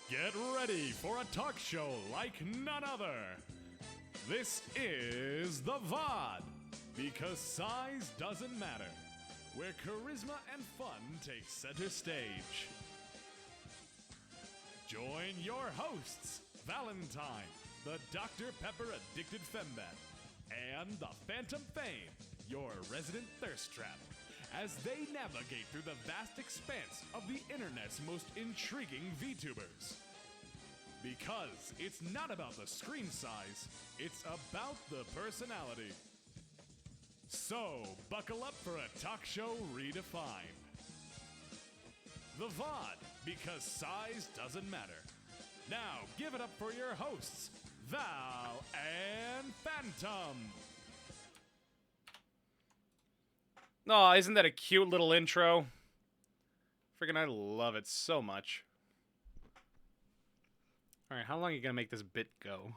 Get ready for a talk show like none other. This is the VOD, because size doesn't matter, where charisma and fun take center stage. Join your hosts, Valentine, the Dr. Pepper addicted fembat, and the Phantom Fame, your resident thirst trap, as they navigate through the vast expanse of the internet's most intriguing VTubers. Because it's not about the screen size, it's about the personality. So, buckle up for a talk show redefined. The VOD, because size doesn't matter. Now, give it up for your hosts, Val and Phantom. Oh, isn't that a cute little intro? Freaking, I love it so much. Alright, how long are you gonna make this bit go?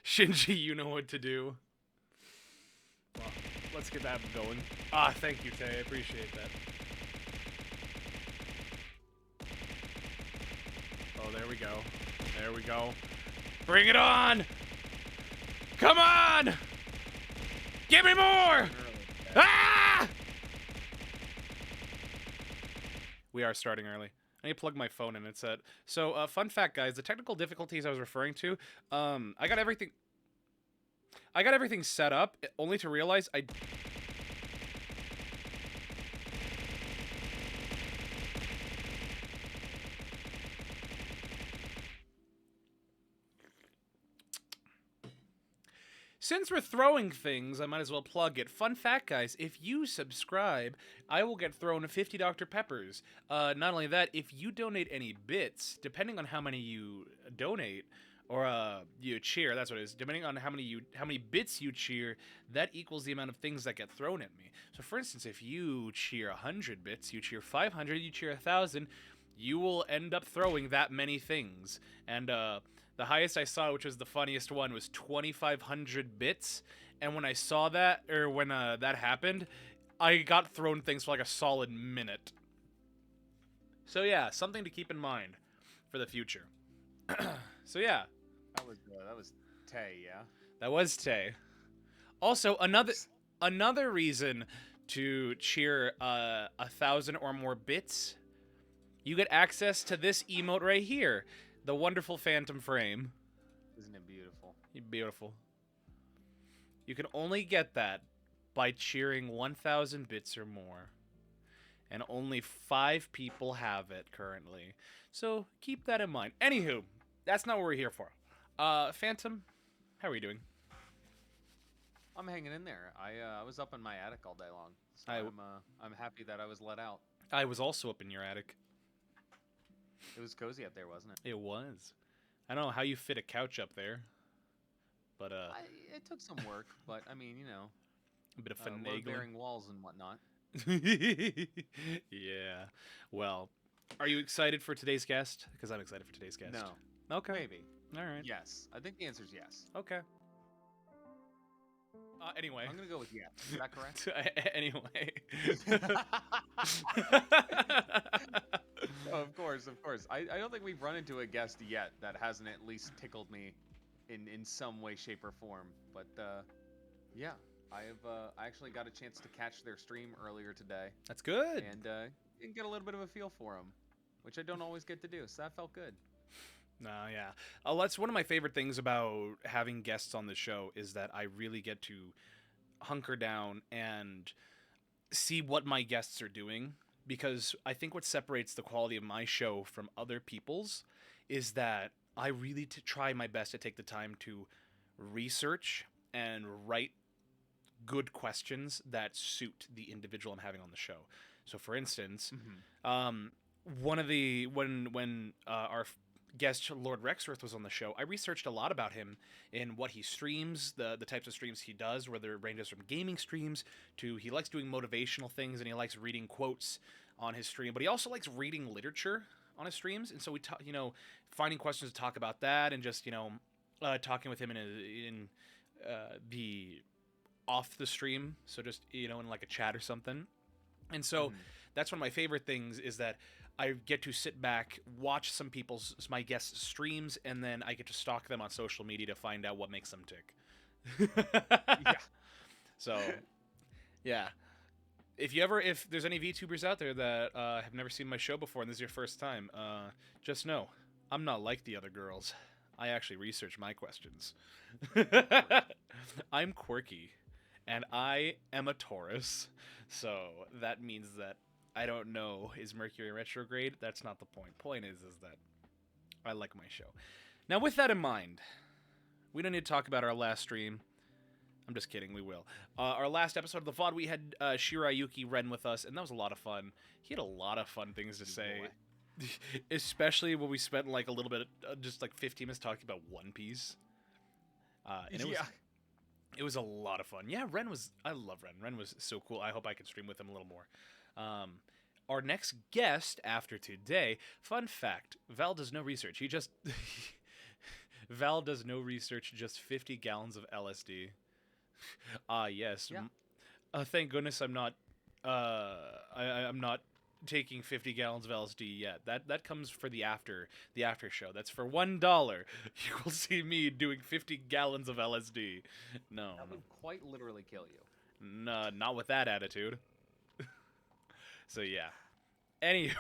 Shinji, you know what to do. Well, let's get that going. Ah, thank you, Tay. I appreciate that. Oh, there we go. There we go. Bring it on! Come on! Give me more! Ah! We are starting early. I need to plug my phone in. It's at fun fact, guys. The technical difficulties I was referring to. I got everything set up, only to realize I. Since we're throwing things, I might as well plug it. Fun fact, guys, if you subscribe, I will get thrown 50 Dr. Peppers. Not only that, if you donate any bits, depending on how many you donate, or you cheer, that's what it is, depending on how many bits you cheer, that equals the amount of things that get thrown at me. So for instance, if you cheer 100 bits, you cheer 500, you cheer 1,000, you will end up throwing that many things. And the highest I saw, which was the funniest one, was 2,500 bits. And when I saw that, or when that happened, I got thrown things for like a solid minute. So yeah, something to keep in mind for the future. So yeah. That was Tay, yeah. That was Tay. Also, another reason to cheer 1,000 or more bits, you get access to this emote right here. The wonderful Phantom Frame. Isn't it beautiful? Beautiful. You can only get that by cheering 1,000 bits or more. And only 5 people have it currently. So keep that in mind. Anywho, that's not what we're here for. Phantom, how are you doing? I'm hanging in there. I was up in my attic all day long. So I'm happy that I was let out. I was also up in your attic. It was cozy up there, wasn't it? It was. I don't know how you fit a couch up there, but it took some work, but I mean, you know, a bit of finagling. Load-bearing walls and whatnot. Yeah. Well, are you excited for today's guest? Because I'm excited for today's guest. No. Okay. Maybe. All right. Yes. I think the answer is yes. Okay. Anyway. I'm gonna go with yes. Is that correct? Anyway. Oh, of course. I don't think we've run into a guest yet that hasn't at least tickled me in some way, shape, or form. But yeah, I actually got a chance to catch their stream earlier today. That's good. And get a little bit of a feel for them, which I don't always get to do. So that felt good. No, yeah. That's one of my favorite things about having guests on the show is that I really get to hunker down and see what my guests are doing. Because I think what separates the quality of my show from other people's is that I really try my best to take the time to research and write good questions that suit the individual I'm having on the show. So, for instance, one of the when our guest Lord Rexworth was on the show, I researched a lot about him and what he streams, the types of streams he does, whether it ranges from gaming streams to he likes doing motivational things and he likes reading quotes on his stream, but he also likes reading literature on his streams. And so we talk, finding questions to talk about that and just, talking with him in the off the stream. So just, in like a chat or something. And so that's one of my favorite things is that I get to sit back, watch my guests' streams, and then I get to stalk them on social media to find out what makes them tick. Yeah. So, yeah. If there's any VTubers out there that have never seen my show before and this is your first time, just know I'm not like the other girls. I actually research my questions. I'm quirky, and I am a Taurus, so that means that I don't know, is Mercury retrograde? That's not the point. Point is that I like my show. Now, with that in mind, we don't need to talk about our last stream. I'm just kidding, we will. Our last episode of the VOD, we had Shirayuki Ren with us, and that was a lot of fun. He had a lot of fun things to say. Especially when we spent like a little bit, just like 15 minutes talking about One Piece. And it was a lot of fun. Yeah, I love Ren. Ren was so cool. I hope I can stream with him a little more. Our next guest after today, fun fact, Val does no research. Val does no research, just 50 gallons of LSD. Yes. Yeah. Thank goodness I'm not, I'm not taking 50 gallons of LSD yet. That comes for the after show. That's for $1. You will see me doing 50 gallons of LSD. No. That would quite literally kill you. No, not with that attitude. So yeah. Anyway,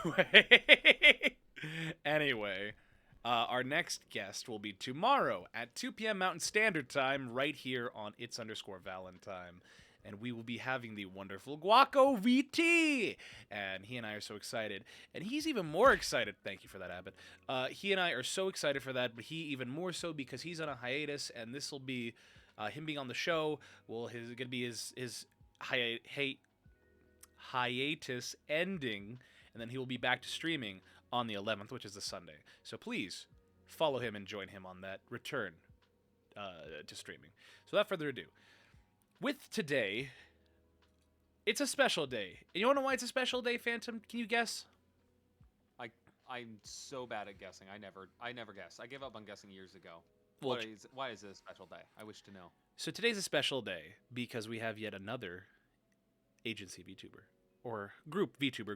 our next guest will be tomorrow at 2 p.m. Mountain Standard Time, right here on It's_Valentine. And we will be having the wonderful Guaco VT. And he and I are so excited. And he's even more excited. Thank you for that, Abbott. He and I are so excited for that, but he even more so because he's on a hiatus, and this will be him being on the show. Well, going to be his hiatus ending, and then he will be back to streaming on the 11th, which is the Sunday. So please follow him and join him on that return to streaming. So without further ado, with today, it's a special day. And you want to know why it's a special day, Phantom? Can you guess? I'm so bad at guessing. I never guess. I gave up on guessing years ago. Well, why is it a special day? I wish to know. So today's a special day because we have yet another agency VTuber, or group VTuber.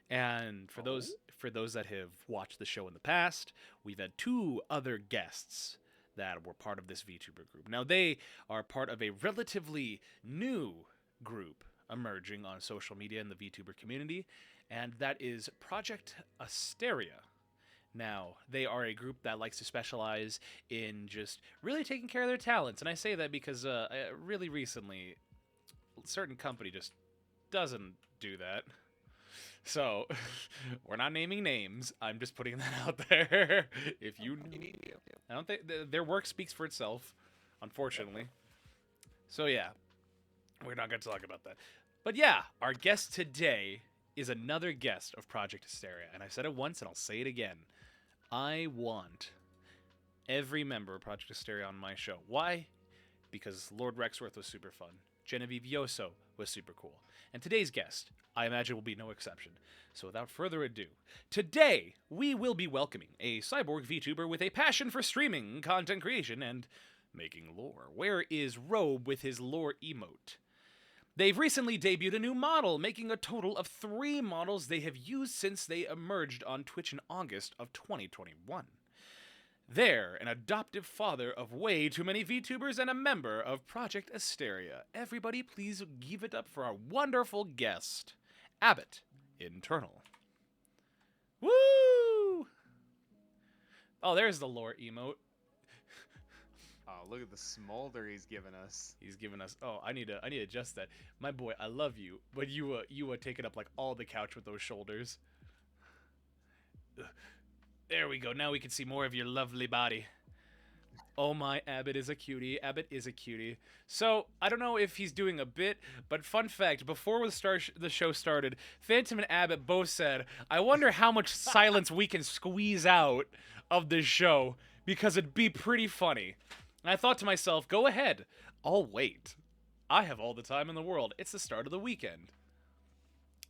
And for those that have watched the show in the past, we've had 2 other guests that were part of this VTuber group. Now, they are part of a relatively new group emerging on social media in the VTuber community, and that is Project Astaria. Now, they are a group that likes to specialize in just really taking care of their talents, and I say that because really recently, a certain company just doesn't do that. So, we're not naming names. I'm just putting that out there. If you, I don't think their work speaks for itself, unfortunately. So yeah, we're not going to talk about that. But yeah, our guest today is another guest of Project Astaria, and I said it once and I'll say it again. I want every member of Project Astaria on my show. Why? Because Lord Rexworth was super fun. Genevieve Yoso was super cool. And today's guest, I imagine, will be no exception. So without further ado, today we will be welcoming a cyborg VTuber with a passion for streaming, content creation, and making lore. Where is Robe with his lore emote? They've recently debuted a new model, making a total of 3 models they have used since they emerged on Twitch in August of 2021. They're an adoptive father of way too many VTubers and a member of Project Astaria. Everybody please give it up for our wonderful guest, Abbot Internal. Woo! Oh, there's the lore emote. Oh, look at the smolder he's given us. He's given us. Oh, I need to adjust that. My boy, I love you, but you taking up like all the couch with those shoulders. Ugh. There we go. Now we can see more of your lovely body. Oh my, Abbott is a cutie. Abbott is a cutie. So, I don't know if he's doing a bit, but fun fact, before the show started, Phantom and Abbott both said, I wonder how much silence we can squeeze out of this show, because it'd be pretty funny. And I thought to myself, go ahead. I'll wait. I have all the time in the world. It's the start of the weekend.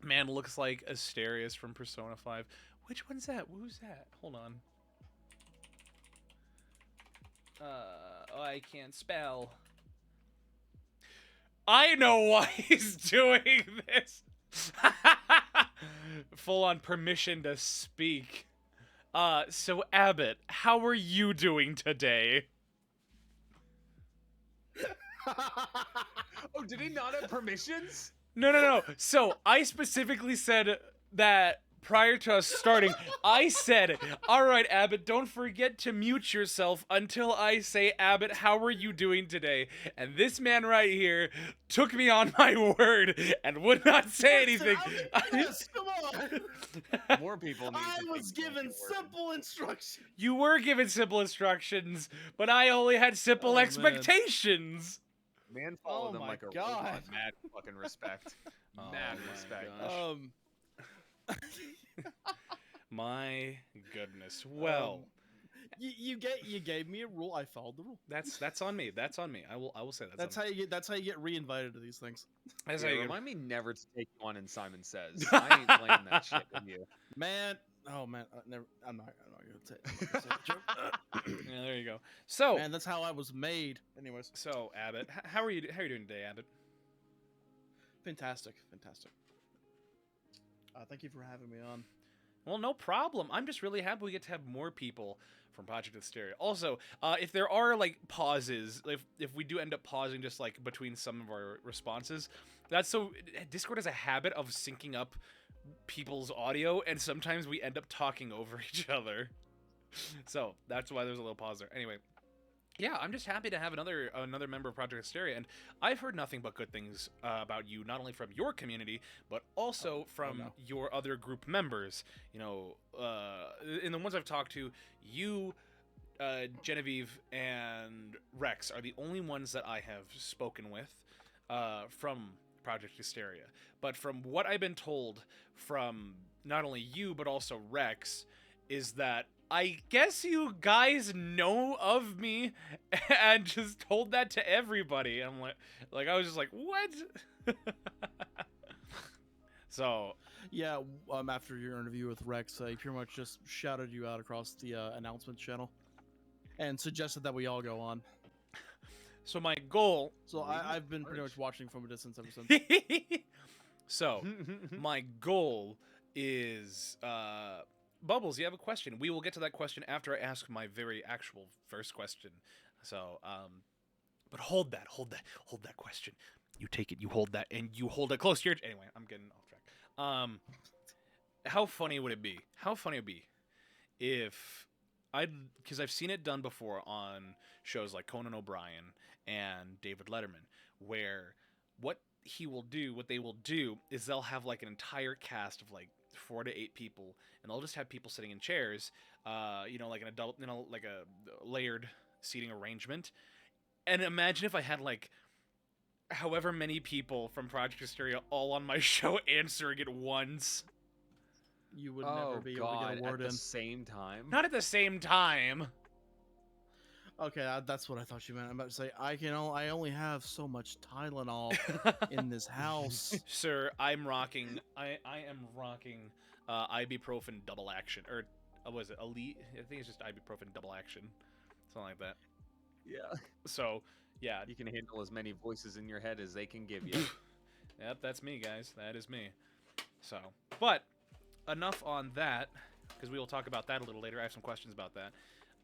Man, looks like Asterius from Persona 5. Which one's that? Who's that? Hold on. Oh, I can't spell. I know why he's doing this. full on permission to speak. So Abbott, how are you doing today? Oh, did he not have permissions? No. So I specifically said that prior to us starting, I said, all right, Abbott, don't forget to mute yourself until I say, Abbott, how are you doing today? And this man right here took me on my word and would not say anything. Yes, come on. More people need I to was take given your word. simple instructions. You were given simple instructions, but I only had simple Oh, man. expectations. Man followed Oh him my like a God. robot. Mad fucking respect. Oh Mad my respect. gosh. My goodness. Well, you gave me a rule. I followed the rule. that's on me. That's on me. I will say That's on how you get reinvited to these things. me. That's Yeah, how you get- remind me never to take you on in Simon Says. I ain't playing that shit with you. Man, oh man, never. I'm not gonna say the joke. Yeah, there you go. So, Man, that's how I was made. Anyways, so Abbott, how are you doing today, Abbott? fantastic. Thank you for having me on. Well, no problem. I'm just really happy we get to have more people from Project Astaria. Also, if there are like pauses, if we do end up pausing just like between some of our responses, that's so Discord has a habit of syncing up people's audio, and sometimes we end up talking over each other. So that's why there's a little pause there. Anyway, yeah, I'm just happy to have another member of Project Astaria, and I've heard nothing but good things about you, not only from your community, but also from your other group members. You know, in the ones I've talked to, you, Genevieve, and Rex are the only ones that I have spoken with from Project Astaria. But from what I've been told from not only you, but also Rex, is that I guess you guys know of me and just told that to everybody. I'm like I was just like, what? So Yeah, after your interview with Rex, he pretty much just shouted you out across the announcement channel, and suggested that we all go on. so my goal. So Leave it I've been pretty large. much watching from a distance ever since. So my goal is Bubbles, you have a question. We will get to that question after I ask my very actual first question. So, but hold that question. You take it, you hold that, and you hold it close to your... Anyway, I'm getting off track. How funny would it be? How funny would it be if because I've seen it done before on shows like Conan O'Brien and David Letterman, where what they will do is they'll have like an entire cast of like 4 to 8 people, and they'll just have people sitting in chairs, like an adult, like a layered seating arrangement. And imagine if I had like however many people from Project Astaria all on my show answering it once. You would never be able to get a word at in. the same time. Not at the same time. Okay, that's what I thought you meant. I'm about to say I only have so much Tylenol in this house. Sir, I'm rocking. I am rocking ibuprofen double action, or was it elite? I think it's just ibuprofen double action, something like that. Yeah. So yeah, You can handle as many voices in your head as they can give you. yep, that's me, guys. That is me. So, but enough on that, because we will talk about that a little later. I have some questions about that.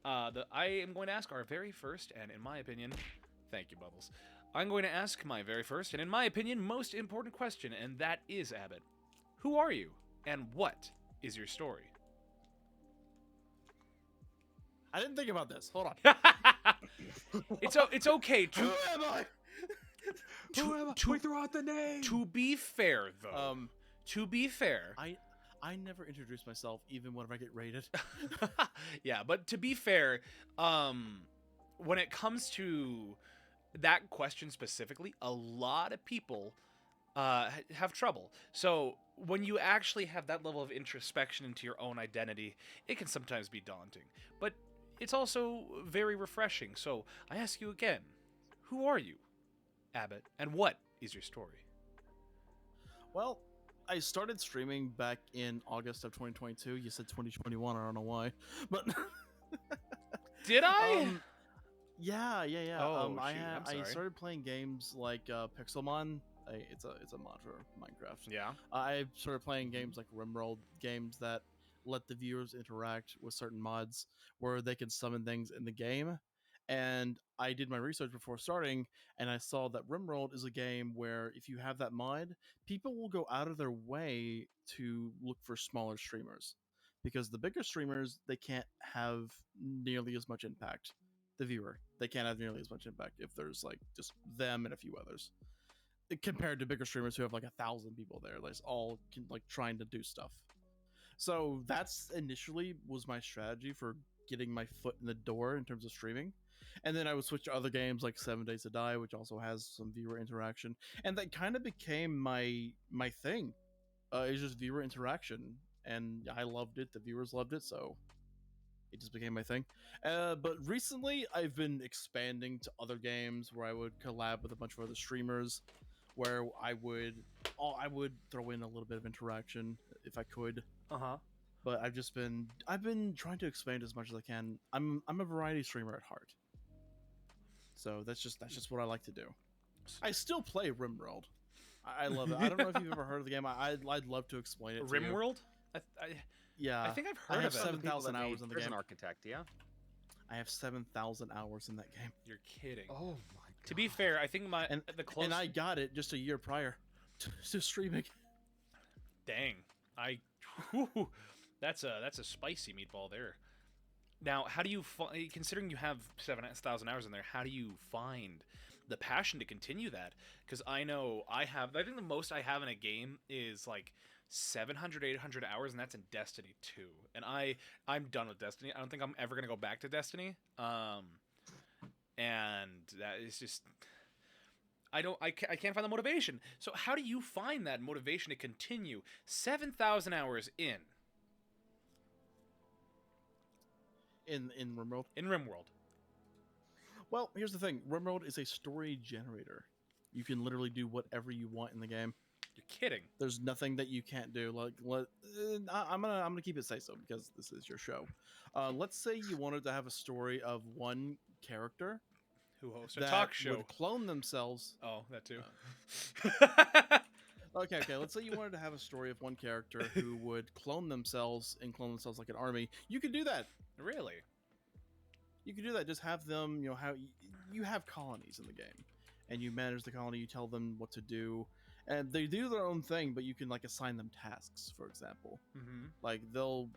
I am going to ask our very first, and in my opinion, thank you, Bubbles. I'm going to ask my very first, and in my opinion, most important question, and that is, Abbott, who are you, and what is your story? I didn't think about this. Hold on. It's okay to Who am I? We threw out the name. to be fair, though. To be fair, I never introduce myself even whenever I get rated. yeah, but to be fair, when it comes to that question specifically, a lot of people have trouble. So when you actually have that level of introspection into your own identity, it can sometimes be daunting. But it's also very refreshing. So I ask you again, who are you, Abbott, and what is your story? Well, I started streaming back in August of 2022. You said 2021. I don't know why, but Did I? yeah. Oh, I shoot, I'm I sorry. started playing games like Pixelmon it's a mod for Minecraft. Yeah. I started playing games like RimWorld, games that let the viewers interact with certain mods where they can summon things in the game. And I did my research before starting, and I saw that RimWorld is a game where if you have that mod, people will go out of their way to look for smaller streamers. Because the bigger streamers, they can't have nearly as much impact. The viewer, they can't have nearly as much impact if there's like just them and a few others compared to bigger streamers who have like 1,000 people there, like all like trying to do stuff. So that's initially was my strategy for getting my foot in the door in terms of streaming, and then I would switch to other games like 7 Days to Die, which also has some viewer interaction, and that kind of became my thing. It's just viewer interaction, and I loved it. The viewers loved it, so it just became my thing. But recently, I've been expanding to other games where I would collab with a bunch of other streamers, where I would throw in a little bit of interaction if I could. But I've been trying to expand as much as I can. I'm a variety streamer at heart, so that's just what I like to do. I still play RimWorld. I love it. I don't know if you've ever heard of the game. I'd love to explain it. To you. RimWorld? Yeah, I think I've I heard have of it. 7,000 hours in the Prison game. Architect, yeah. I have 7,000 hours in that game. You're kidding. Oh my god. To be fair, I think And I got it just a year prior to streaming. Dang, whew, that's a spicy meatball there. Now, how do you considering you have 7,000 hours in there? How do you find the passion to continue that? Because I know I think the most I have in a game is like 700, 800 hours, and that's in Destiny 2. And I'm done with Destiny. I don't think I'm ever gonna go back to Destiny. And that is just. I can't find the motivation. So how do you find that motivation to continue 7,000 hours in RimWorld? In RimWorld. Well, here's the thing. RimWorld is a story generator. You can literally do whatever you want in the game. You're kidding. There's nothing that you can't do. I'm gonna keep it say so because this is your show. Let's say you wanted to have a story of one character Who hosts a that talk show. would clone themselves. Oh, that too. Okay. Let's say you wanted to have a story of one character who would clone themselves like an army. You could do that. Really? You could do that. Just have them. How you have colonies in the game, and you manage the colony. You tell them what to do, and they do their own thing. But you can like assign them tasks. For example, like they'll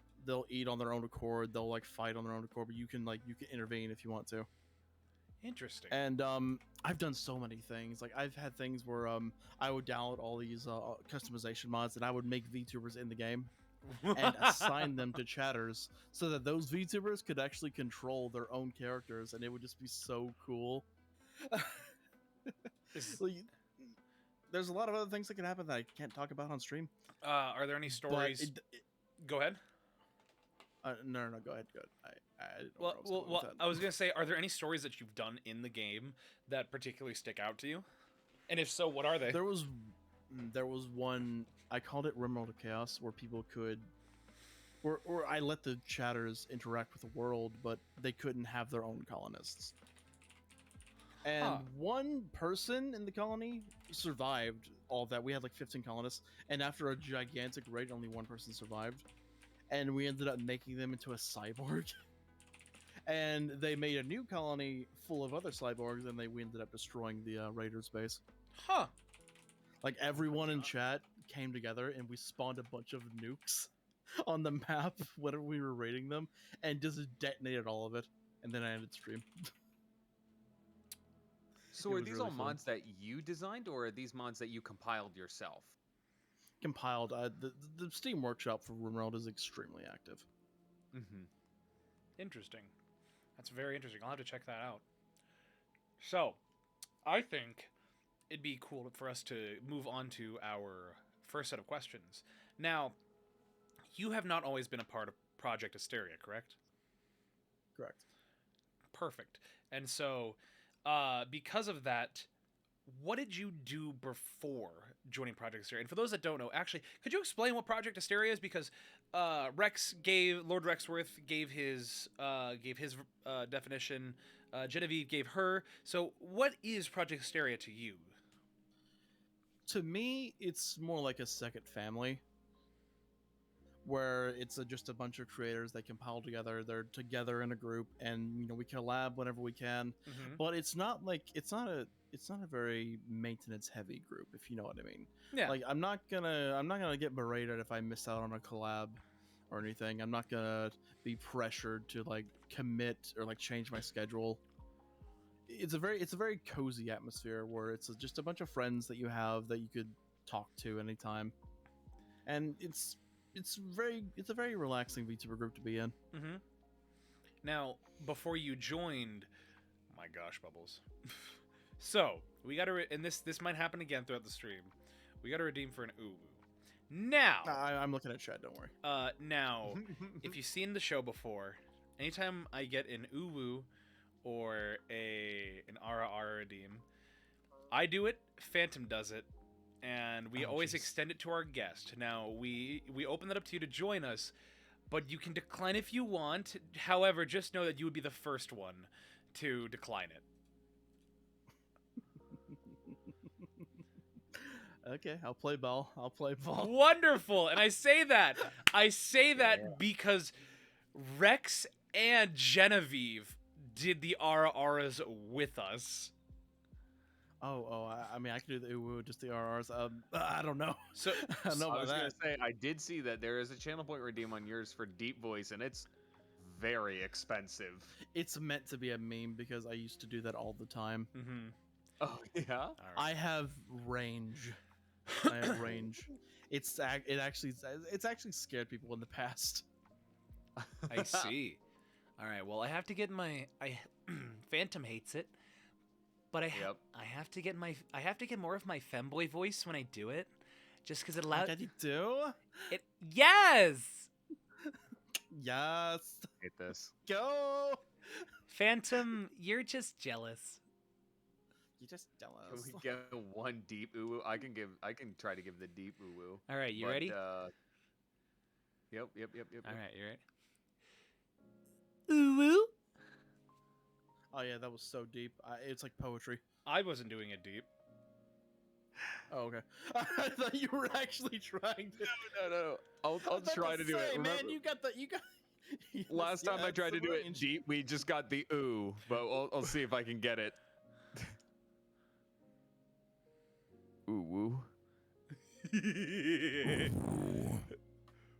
eat on their own accord. They'll like fight on their own accord. But you can intervene if you want to. Interesting. And I've done so many things. Like I've had things where I would download all these customization mods, and I would make VTubers in the game and assign them to chatters so that those VTubers could actually control their own characters, and it would just be so cool. There's a lot of other things that can happen that I can't talk about on stream. Are there any stories? Go ahead. No, go ahead. I didn't know where I was going with that. I was gonna say, are there any stories that you've done in the game that particularly stick out to you? And if so, what are they? There was one. I called it RimWorld of Chaos, where people could, or I let the chatters interact with the world, but they couldn't have their own colonists. And one person in the colony survived all that. We had like 15 colonists, and after a gigantic raid, only one person survived. And we ended up making them into a cyborg. And they made a new colony full of other cyborgs, and we ended up destroying the raiders base. Huh. Like everyone in chat came together, and we spawned a bunch of nukes on the map when we were raiding them, and just detonated all of it. And then I ended stream. So are these all mods that you designed, or are these mods that you compiled yourself? Compiled. The Steam Workshop for RimWorld is extremely active. Interesting. That's very interesting. I'll have to check that out. So, I think it'd be cool for us to move on to our first set of questions. Now, you have not always been a part of Project Astaria, correct? Correct. Perfect. And so, because of that, what did you do before joining Project Astaria? And for those that don't know, actually, could you explain what Project Astaria is? Because Lord Rexworth gave his definition. Genevieve gave her. So, what is Project Astaria to you? To me, it's more like a second family, where it's just a bunch of creators that compile together. They're together in a group, and we collab whenever we can. Mhm. But it's not a very maintenance heavy group, if you know what I mean. Yeah. Like I'm not gonna get berated if I miss out on a collab or anything. I'm not gonna be pressured to like commit or like change my schedule. It's a very cozy atmosphere where it's just a bunch of friends that you have that you could talk to anytime, and it's a very relaxing VTuber group to be in. Mm-hmm. Now, before you joined, my gosh, Bubbles. So we got to, and this might happen again throughout the stream. We got to redeem for an uwu. Now, I'm looking at chat. Don't worry. now, if you've seen the show before, anytime I get an uwu or an ara redeem, I do it. Phantom does it. And we always extend it to our guest. Now, we open that up to you to join us, but you can decline if you want. However, just know that you would be the first one to decline it. Okay, I'll play ball. Wonderful. And I say that because Rex and Genevieve did the aras with us. I mean, I can do the uwu, just the RRs. I don't know. So I don't know I about was that. gonna say I did see that there is a channel point redeem on yours for deep voice, and it's very expensive. It's meant to be a meme because I used to do that all the time. Mm-hmm. Oh yeah. All right. I have range. It's actually scared people in the past. I see. All right. Well, I have to get my Phantom hates it, but I have to get more of my femboy voice when I do it, just because it allows. Can you do? It. Yes. Yes. Hate this. Go. Phantom, you're just jealous. You just Can jealous. we get one deep uwu? I can try to give the deep uwu. All right, you ready? Yep. All right, you ready? Uwu. Oh yeah, that was so deep. It's like poetry. I wasn't doing it deep. Oh okay. I thought you were actually trying to. No. I'll try to do it. Man, Remember, you got. last time I tried to do it range. deep, we just got the ooh, but I'll see if I can get it. Ooh woo.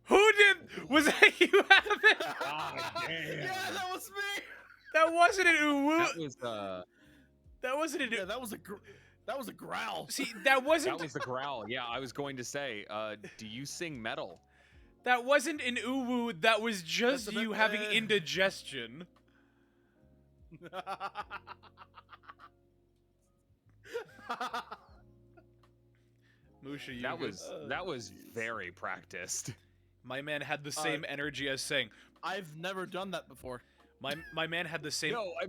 Who did? Was that you, Abbott? Yeah, that was me. That wasn't an uwu. That was That wasn't an. Yeah, that was a growl. See, that wasn't. that was the growl. Yeah, I was going to say, do you sing metal? That wasn't an uwu. That was just That's a you bit- having indigestion. Musha, you That was very practiced. My man had the same energy as saying. I've never done that before. My man had the same. No, I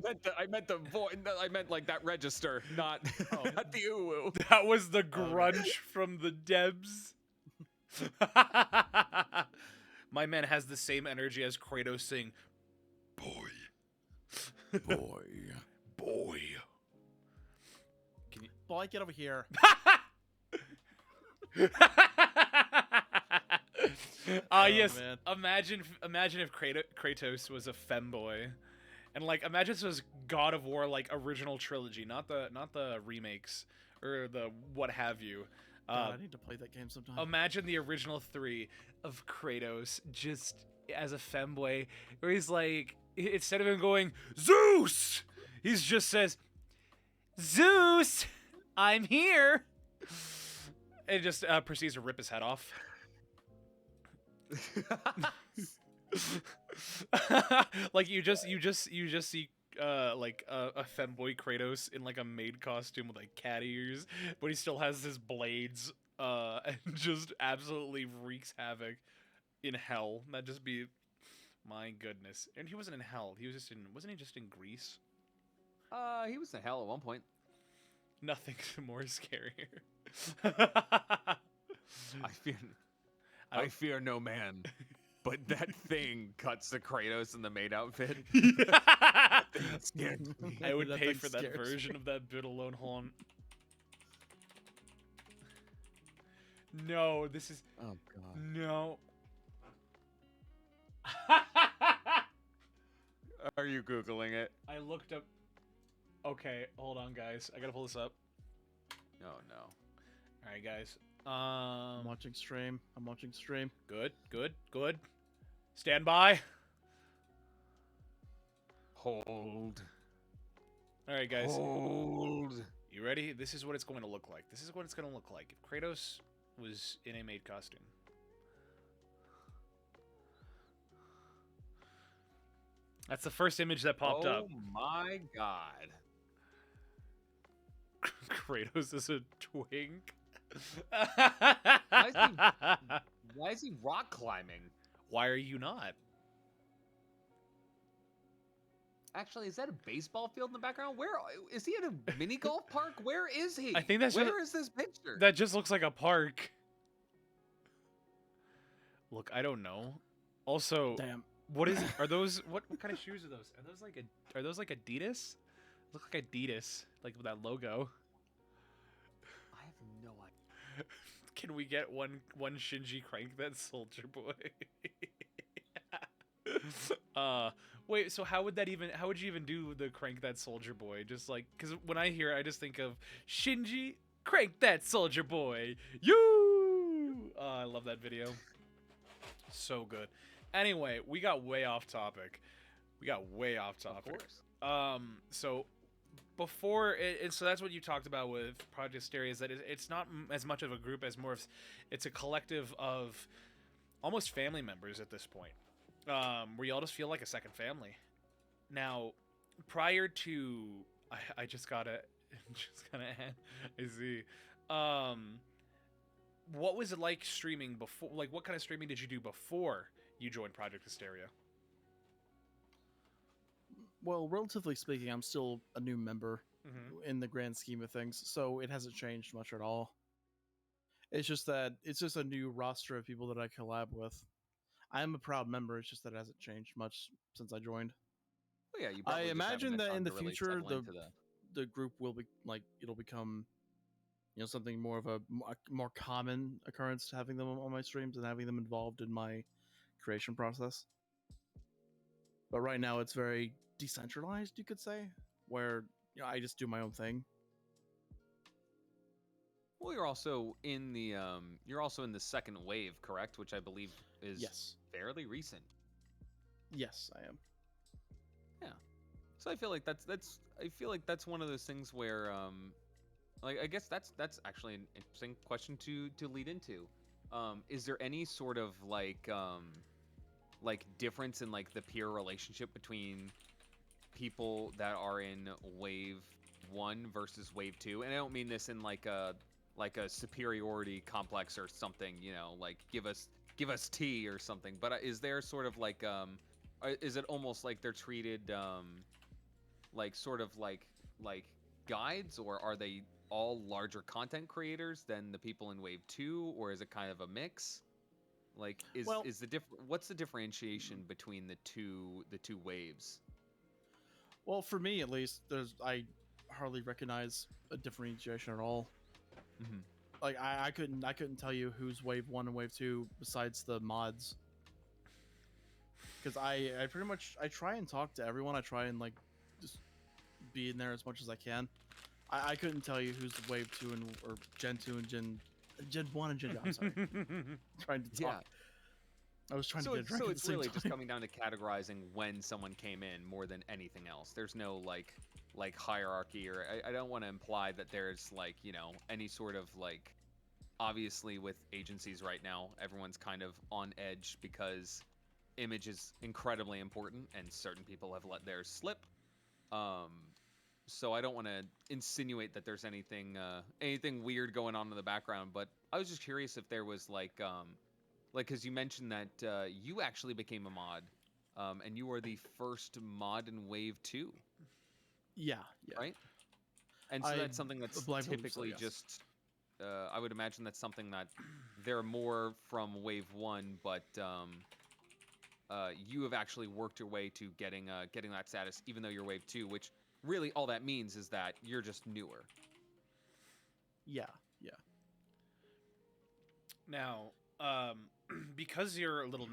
meant the voice. I meant like that register, not not the ooh. That was the grunge from the Debs. My man has the same energy as Kratos saying, "Boy, boy." Can you? Boy, get over here. Yes. Man. Imagine if Kratos was a femboy, and like imagine this was God of War like original trilogy, not the remakes or the what have you. God, I need to play that game sometime. Imagine the original 3 of Kratos just as a femboy, where he's like, instead of him going Zeus, he just says, "Zeus, I'm here," and just proceeds to rip his head off. Like you just see like a femboy Kratos in like a maid costume with like cat ears, but he still has his blades and just absolutely wreaks havoc in hell. That'd just be, my goodness. And he wasn't in hell. He was just wasn't he just in Greece? He was in hell at one point. Nothing's more scarier. I fear no man, but that thing cuts the Kratos in the maid outfit. I That scared me. would That pay thing for that scares version me. of that bit alone. Hold on. No, this is Oh god. no. Are you Googling it? I looked up. Okay, hold on, guys. I gotta pull this up. Oh, no. All right, guys. I'm watching stream. Good, good, good. Stand by. Hold. All right, guys. Hold. You ready? This is what it's going to look like. This is what it's going to look like if Kratos was in a maid costume. That's the first image that popped up. Oh my god. Kratos is a twink. Why is he rock climbing? Why are you not? Actually, is that a baseball field in the background? Where is he at a mini golf park? Where is he? I think that's Where is this picture? That just looks like a park. Look, I don't know. Also, Damn. what is? Are those? What kind of shoes are those? Are those like Adidas? Look like Adidas, like with that logo. I have no idea. Can we get one Shinji crank that soldier boy? Wait, so how would you even do the crank that soldier boy? Just like, because when I hear it, I just think of Shinji crank that soldier boy. You. I love that video. So good. Anyway, we got way off topic. Of course. So before so that's what you talked about with Project Astaria, is that it's not as much of a group as more of it's a collective of almost family members at this point, where you all just feel like a second family. Now, prior to I just gotta I see. What was it like streaming before? Like, what kind of streaming did you do before you joined Project Astaria? Well, relatively speaking, I'm still a new member in the grand scheme of things, so it hasn't changed much at all. It's just that it's just a new roster of people that I collab with. I am a proud member. It's just that it hasn't changed much since I joined. Well, yeah, you I probably just haven't imagine had that time in the to really future, settle into the group will be like it'll become, something more of a more common occurrence, having them on my streams and having them involved in my creation process. But right now, it's very decentralized, you could say, where I just do my own thing. Well, you're also in the second wave, correct? Which I believe is Yes. fairly recent. Yes, I am. Yeah. So I feel like that's one of those things where like I guess that's actually an interesting question to lead into. Is there any sort of like difference in like the peer relationship between people that are in wave 1 versus wave 2? And I don't mean this in like a superiority complex or something, like give us tea or something, but is there sort of like is it almost like they're treated like sort of like guides, or are they all larger content creators than the people in wave 2, or is it kind of a mix? Like what's the differentiation between the two waves? Well, for me at least, I hardly recognize a differentiation at all. Mm-hmm. Like I couldn't tell you who's wave 1 and wave 2 besides the mods. Because I pretty much I try and talk to everyone. I try and like just be in there as much as I can. I couldn't tell you who's wave 2 or Gen 2 and Gen 1 and Gen 2. I'm sorry. Trying to talk. Yeah. I was trying to get a drink So at it's the same really time. just coming down to categorizing when someone came in more than anything else. There's no like hierarchy, or I don't want to imply that there's like, any sort of like, obviously with agencies right now, everyone's kind of on edge because image is incredibly important and certain people have let theirs slip. So I don't want to insinuate that there's anything weird going on in the background, but I was just curious if there was like because you mentioned that you actually became a mod, and you are the first mod in wave 2. Yeah. Right? And so that's something that's believe so, typically yes. just I would imagine that's something that they're more from wave 1, but you have actually worked your way to getting that status, even though you're wave 2, which really all that means is that you're just newer. Yeah. Now, because you're a little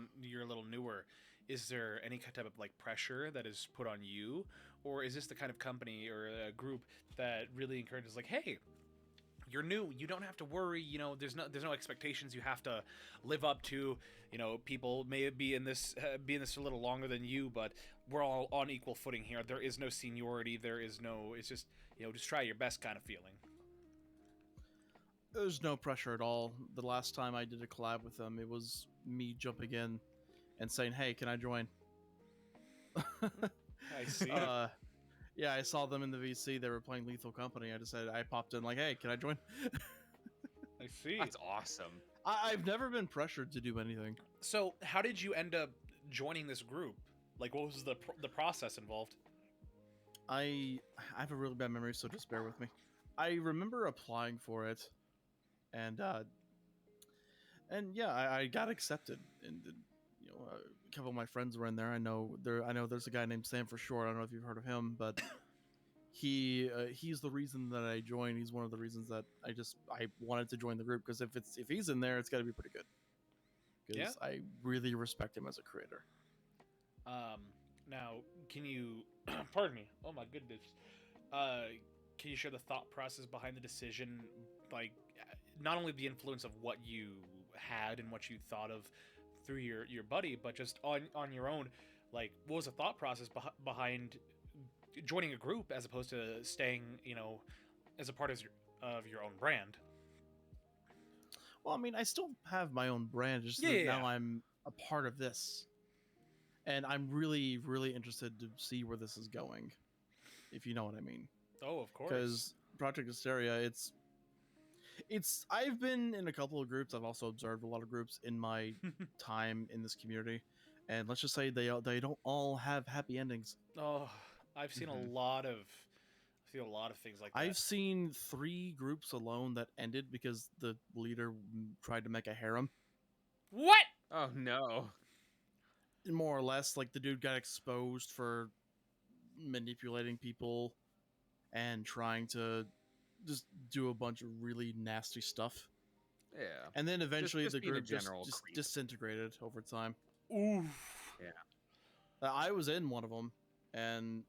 newer, is there any type of like pressure that is put on you, or is this the kind of company or a group that really encourages like, hey, you're new, you don't have to worry, there's no expectations you have to live up to. People may be in this a little longer than you, but we're all on equal footing here. There is no seniority, it's just just try your best kind of feeling. There's no pressure at all. The last time I did a collab with them, it was me jumping in and saying, "Hey, can I join?" I see. Yeah, I saw them in the VC. They were playing Lethal Company. I popped in like, "Hey, can I join?" I see. That's awesome. I've never been pressured to do anything. So how did you end up joining this group? Like, what was the process involved? I have a really bad memory, so just bear with me. I remember applying for it, and yeah, I got accepted, and a couple of my friends were in there. I know there's a guy named Sam for short. I don't know if you've heard of him, but he's the reason that I joined. He's one of the reasons that I wanted to join the group, because if he's in there, it's got to be pretty good. Because I really respect him as a creator. Now, can you, pardon me, oh my goodness, can you share the thought process behind the decision, like, not only the influence of what you had and what you thought of through your buddy, but just on your own, like, what was the thought process behind joining a group as opposed to staying, as a part of your own brand? Well, I mean, I still have my own brand, just now I'm a part of this. And I'm really, really interested to see where this is going, if you know what I mean. Oh, of course. Because Project Astaria, I've been in a couple of groups. I've also observed a lot of groups in my time in this community, and let's just say they don't all have happy endings. Oh, I've seen a lot of things like that. I've seen 3 groups alone that ended because the leader tried to make a harem. What? Oh no. More or less, like, the dude got exposed for manipulating people and trying to just do a bunch of really nasty stuff. Yeah. And then eventually just the being a group just creep. disintegrated over time. Oof. Yeah. I was in one of them, and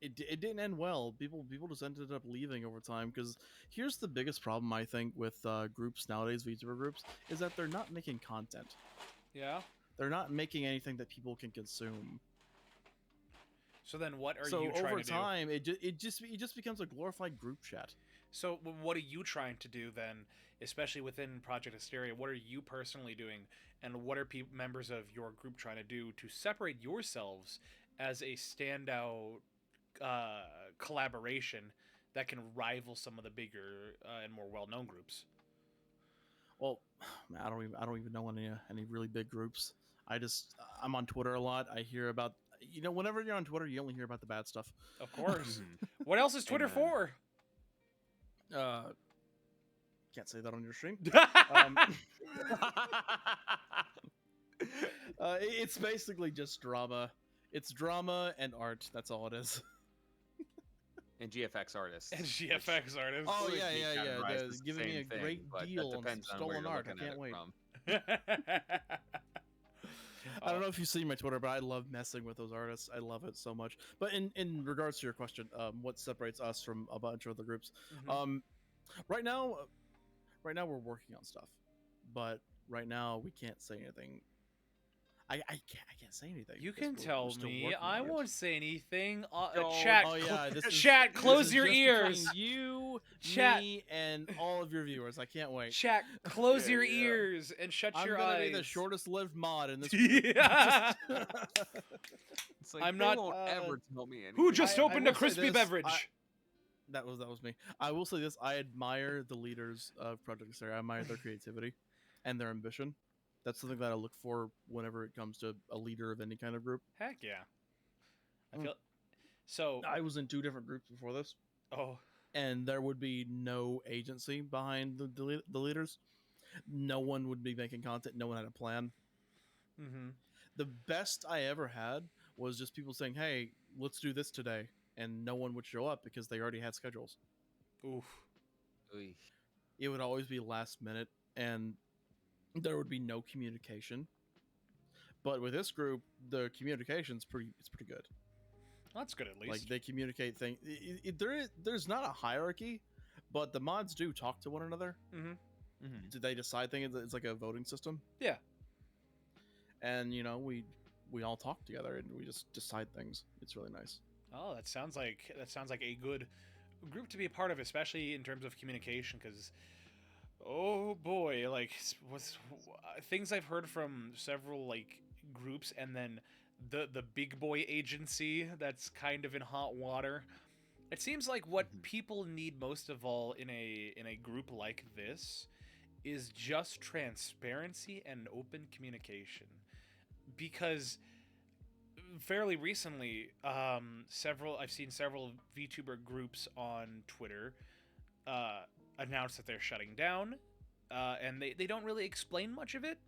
it didn't end well. People just ended up leaving over time, because here's the biggest problem, I think, with groups nowadays, VTuber groups, is that they're not making content. Yeah. They're not making anything that people can consume. So then what are you So trying over to do? time, it just becomes a glorified group chat. So what are you trying to do then, especially within Project Astaria? What are you personally doing, and what are members of your group trying to do to separate yourselves as a standout collaboration that can rival some of the bigger and more well-known groups? Well, I don't even know any really big groups. I'm on Twitter a lot. I hear about, whenever you're on Twitter, you only hear about the bad stuff. Of course. What else is Twitter Amen. for? Can't say that on your stream. It's basically just drama. It's drama and art. That's all it is. And GFX artists. And GFX artists. Oh would yeah, be yeah. categorized as the Giving me same a thing, great but that deal on depends on where stolen you're art. I looking at can't it wait. from. I don't know if you see my Twitter, but I love messing with those artists. I love it so much. But in regards to your question, what separates us from a bunch of other groups? Mhm. Right now we're working on stuff, but right now we can't say anything. I can't say anything. You because can we're tell still me. working I on it. won't say anything. Don't. Chat. Oh yeah, Chat. Close is your just ears. between you, Chat. me, and all of your viewers. I can't wait. Chat. Close Yeah, your yeah. ears and shut I'm your gonna eyes. be the shortest-lived mod in this. Yeah. It's like, I'm they not- won't ever tell me anything. Who just I opened a will say crispy this, beverage? That was me. I will say this: I admire the leaders of Project Astaria. I admire their creativity and their ambition. That's something that I look for whenever it comes to a leader of any kind of group. Heck yeah. I Mm. feel so. I was in 2 different groups before this, Oh, and there would be no agency behind the leaders. No one would be making content. No one had a plan. mm-hmm. The best I ever had was just people saying, "Hey, let's do this today," and no one would show up because they already had schedules. Oof. Oy. It would always be last minute, and there would be no communication. But with this group, the communication's pretty good. Well, that's good at least. Like they communicate things. There's not a hierarchy, but the mods do talk to one another. Mm-hmm. Do they decide things? It's like a voting system. Yeah. And we all talk together and we just decide things. It's really nice. Oh, that sounds like a good group to be a part of, especially in terms of communication. Because, oh boy, like things I've heard from several like groups, and then the big boy agency that's kind of in hot water. It seems like what people need most of all in a group like this is just transparency and open communication, because fairly recently, I've seen several VTuber groups on Twitter announce that they're shutting down, and they don't really explain much of it.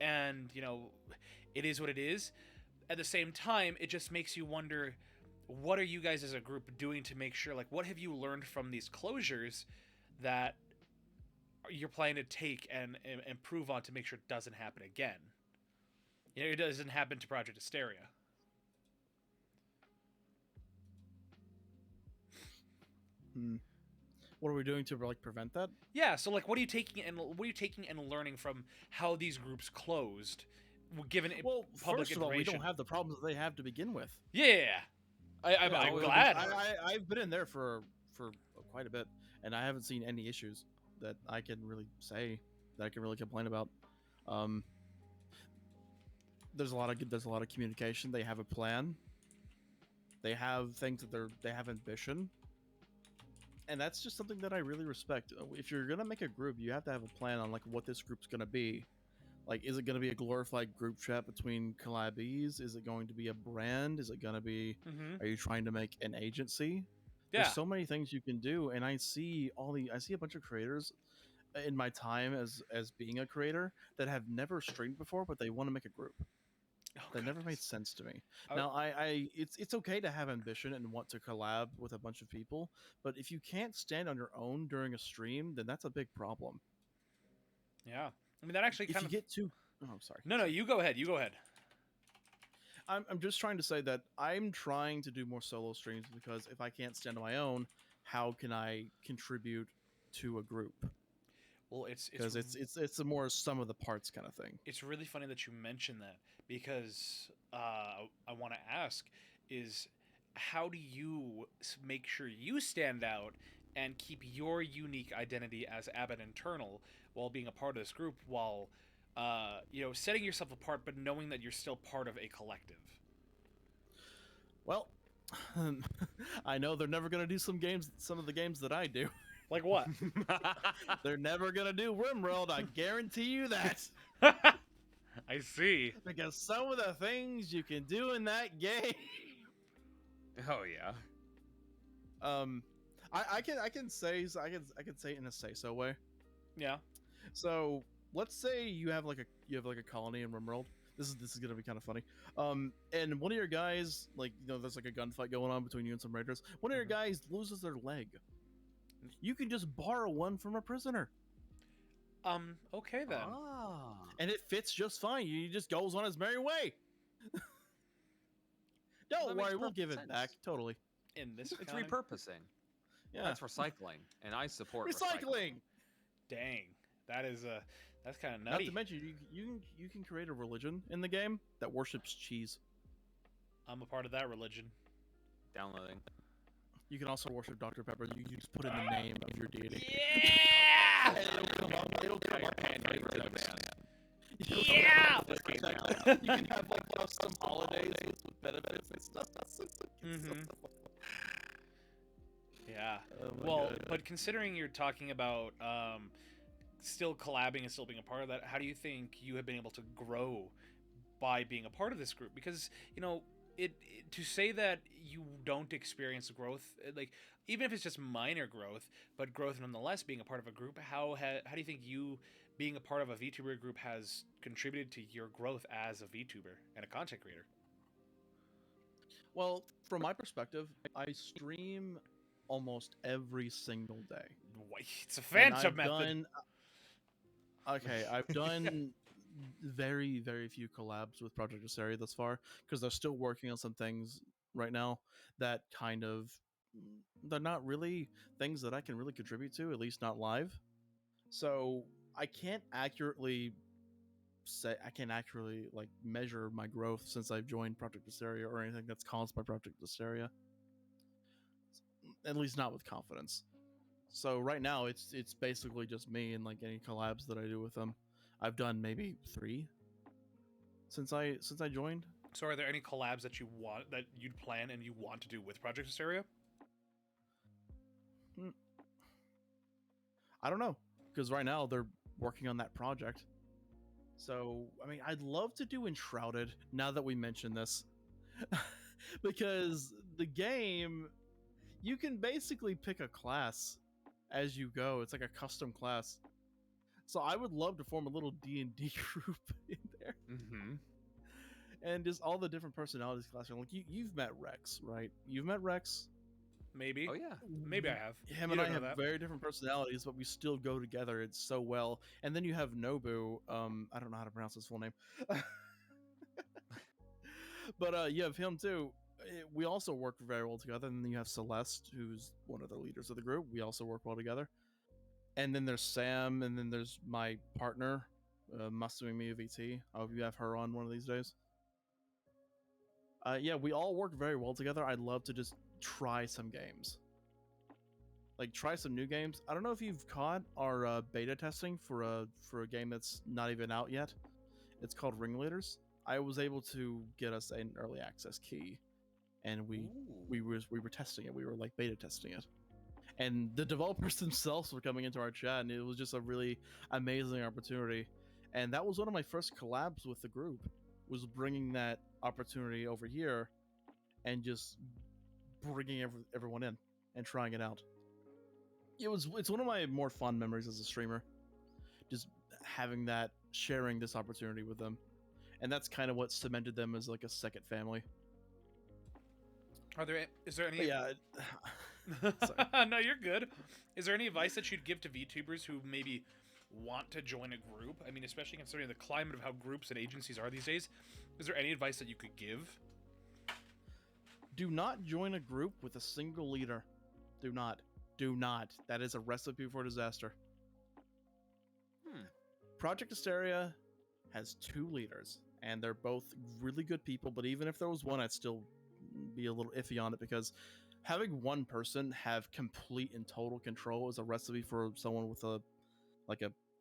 And it is what it is. At the same time, it just makes you wonder, what are you guys as a group doing to make sure, like, what have you learned from these closures that you're planning to take and improve on to make sure it doesn't happen again? It doesn't happen to Project Astaria. What are we doing to like prevent that? Yeah, so like, what are you taking and learning from how these groups closed, given public first of all, we information? don't have the problems that they have to begin with. Yeah, I'm glad. I've been in there for quite a bit, and I haven't seen any issues that I can really say that I can really complain about. There's a lot of communication. They have a plan. They have things that they have ambition. And that's just something that I really respect. If you're gonna make a group, you have to have a plan on like what this group's gonna be. Like, is it gonna be a glorified group chat between collabees? Is it going to be a brand? Is it gonna be? Are you trying to make an agency? Yeah. There's so many things you can do, and I see a bunch of creators in my time as being a creator that have never streamed before, but they want to make a group. That never made sense to me. Now, it's okay to have ambition and want to collab with a bunch of people, but if you can't stand on your own during a stream, then that's a big problem. Yeah, I mean that actually if you get too. Oh, I'm sorry. No, you go ahead. You go ahead. I'm just trying to say that I'm trying to do more solo streams because if I can't stand on my own, how can I contribute to a group? Well, it's a more sum of the parts kind of thing. It's really funny that you mentioned that, because I want to ask is, how do you make sure you stand out and keep your unique identity as Abbot Internal while being a part of this group, while setting yourself apart but knowing that you're still part of a collective? Well, I know they're never going to do some of the games that I do. Like what? They're never gonna do RimWorld, I guarantee you that. I see. Because some of the things you can do in that game. Oh yeah. I can say it in a say-so way. Yeah. So let's say you have like a colony in RimWorld. This is gonna be kind of funny. And one of your guys, like, there's like a gunfight going on between you and some raiders. One of your guys loses their leg. You can just borrow one from a prisoner. Okay then. And it fits just fine. He just goes on his merry way. Don't worry, we'll give it back. Totally. In this It's repurposing. Yeah. That's recycling, and I support recycling. Dang. That's kind of Not nutty. to mention, you can create a religion in the game that worships cheese. I'm a part of that religion. Downloading. You can also worship Dr. Pepper. You just put in the name of your deity. Yeah! It'll come up and favorite man. Yeah! You can have like some holidays with benefits and stuff. Yeah. Oh Well, God. but considering you're talking about still collabing and still being a part of that, how do you think you have been able to grow by being a part of this group? Because, to say that you don't experience growth, like, even if it's just minor growth, but growth nonetheless, being a part of a group, how do you think you being a part of a VTuber group has contributed to your growth as a VTuber and a content creator? Well, from my perspective, I stream almost every single day. It's a phantom method. Okay, I've done very, very few collabs with Project Astaria thus far because they're still working on some things right now that kind of they're not really things that I can really contribute to, at least not live. So I can't accurately like measure my growth since I've joined Project Astaria or anything that's caused by Project Astaria. At least not with confidence. So right now it's basically just me and like any collabs that I do with them. I've done maybe 3 since I joined. So, are there any collabs that you'd plan and you want to do with Project Astaria? I don't know because right now they're working on that project. So I mean, I'd love to do Enshrouded now that we mentioned this, because the game you can basically pick a class as you go. It's like a custom class. So I would love to form a little D&D group in there. Mm-hmm. And just all the different personalities class. Like you've met Rex, right? You've met Rex. Maybe. Oh yeah. Maybe I have. Him You and I don't know have that. very different personalities, but we still go together. It's so well. And then you have Nobu. I don't know how to pronounce his full name. But you have him too. We also work very well together. And then you have Celeste, who's one of the leaders of the group. We also work well together. And then there's Sam, and then there's my partner, Masumi VT. I hope you have her on one of these days. Yeah, we all work very well together. I'd love to just try some games. Like, try some new games. I don't know if you've caught our beta testing for a game that's not even out yet. It's called Ringleaders. I was able to get us an early access key, and we were testing it. We were like beta testing it. And the developers themselves were coming into our chat, and it was just a really amazing opportunity. And that was one of my first collabs with the group, was bringing that opportunity over here and just bringing everyone in and trying it out. It's one of my more fun memories as a streamer, just having that, sharing this opportunity with them. And that's kind of what cemented them as like a second family. Is there any? But yeah. No, you're good. Is there any advice that you'd give to VTubers who maybe want to join a group? I mean, especially considering the climate of how groups and agencies are these days. Is there any advice that you could give? Do not join a group with a single leader. Do not. Do not. That is a recipe for disaster. Project Astaria has 2 leaders, and they're both really good people, but even if there was one, I'd still be a little iffy on it, because having one person have complete and total control is a recipe for someone with a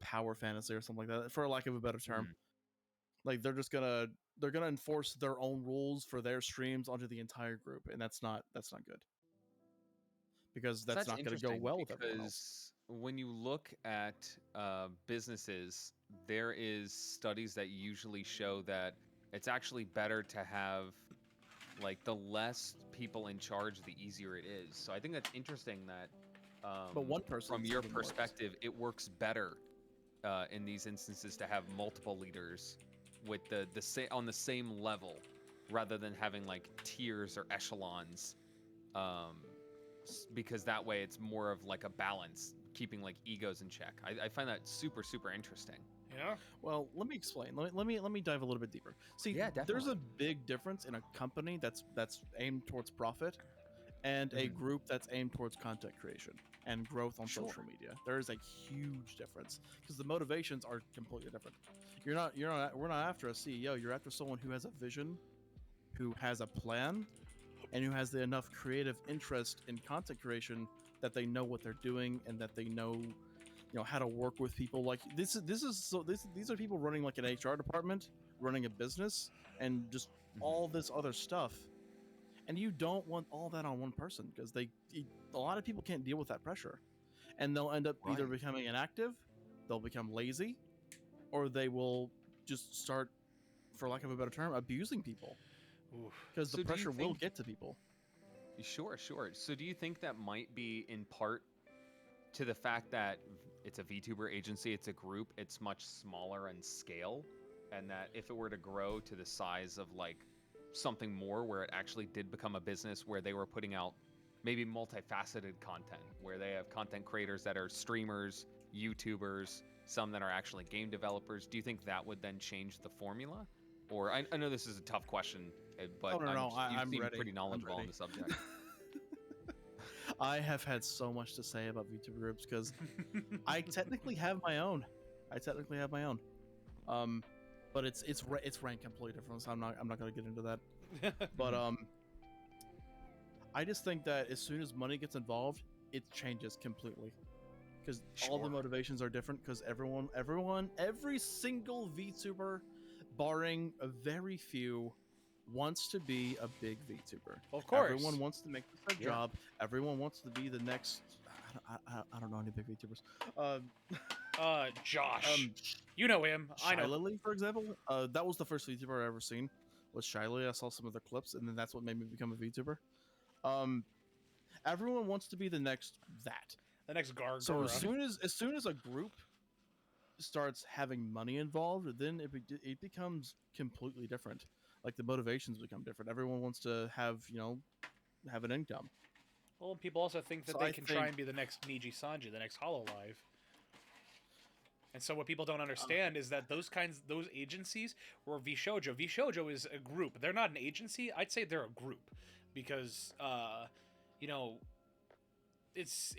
power fantasy or something like that, for lack of a better term. Like they're gonna enforce their own rules for their streams onto the entire group, and that's not good, because that's not going to go well with everyone else. When you look at businesses, there is studies that usually show that it's actually better to have like the less people in charge, the easier it is. So I think that's interesting that But one person, from your perspective, it works better in these instances to have multiple leaders with on the same level, rather than having like tiers or echelons, because that way it's more of like a balance, keeping like egos in check. I find that super interesting. Yeah. Well, let me explain. Let me dive a little bit deeper. See, Yeah, there's definitely. a big difference in a company that's aimed towards profit, and a group that's aimed towards content creation and growth on social media. There is a huge difference, because the motivations are completely different. We're not after a CEO. You're after someone who has a vision, who has a plan, and who has enough creative interest in content creation that they know what they're doing, and that they know how to work with people. Like these are people running like an HR department, running a business, and just all this other stuff. And you don't want all that on one person, because a lot of people can't deal with that pressure, and they'll end up either becoming inactive, they'll become lazy, or they will just start, for lack of a better term, abusing people, because the pressure will get to people. Sure. So do you think that might be in part to the fact that it's a VTuber agency, it's a group, it's much smaller in scale, and that if it were to grow to the size of like something more, where it actually did become a business, where they were putting out maybe multifaceted content, where they have content creators that are streamers, YouTubers, some that are actually game developers. Do you think that would then change the formula? Or I know this is a tough question, but Oh, no, you I'm seem ready. pretty I'm knowledgeable on ready. the subject. I have had so much to say about VTuber groups because I technically have my own. But it's ranked completely different, so I'm not gonna get into that. But I just think that as soon as money gets involved, it changes completely. Because all the Sure. motivations are different. Because every single VTuber, barring a very few, wants to be a big VTuber. Of course. Everyone wants to make this their Yeah. job. Everyone wants to be the next. I don't know any big VTubers. Josh. You know him. I know. Shylily, for example, that was the first VTuber I ever seen. Was Shylily. I saw some of their clips, and then that's what made me become a VTuber. Everyone wants to be the next that. The next Gargora. So as soon as a group starts having money involved, then it becomes completely different. Like the motivations become different. Everyone wants to have have an income. Well, people also think that So they I can think- try and be the next Niji Sanji, the next Hololive. And so what people don't understand is that those agencies were VShojo is a group. They're not an agency. I'd say they're a group because it's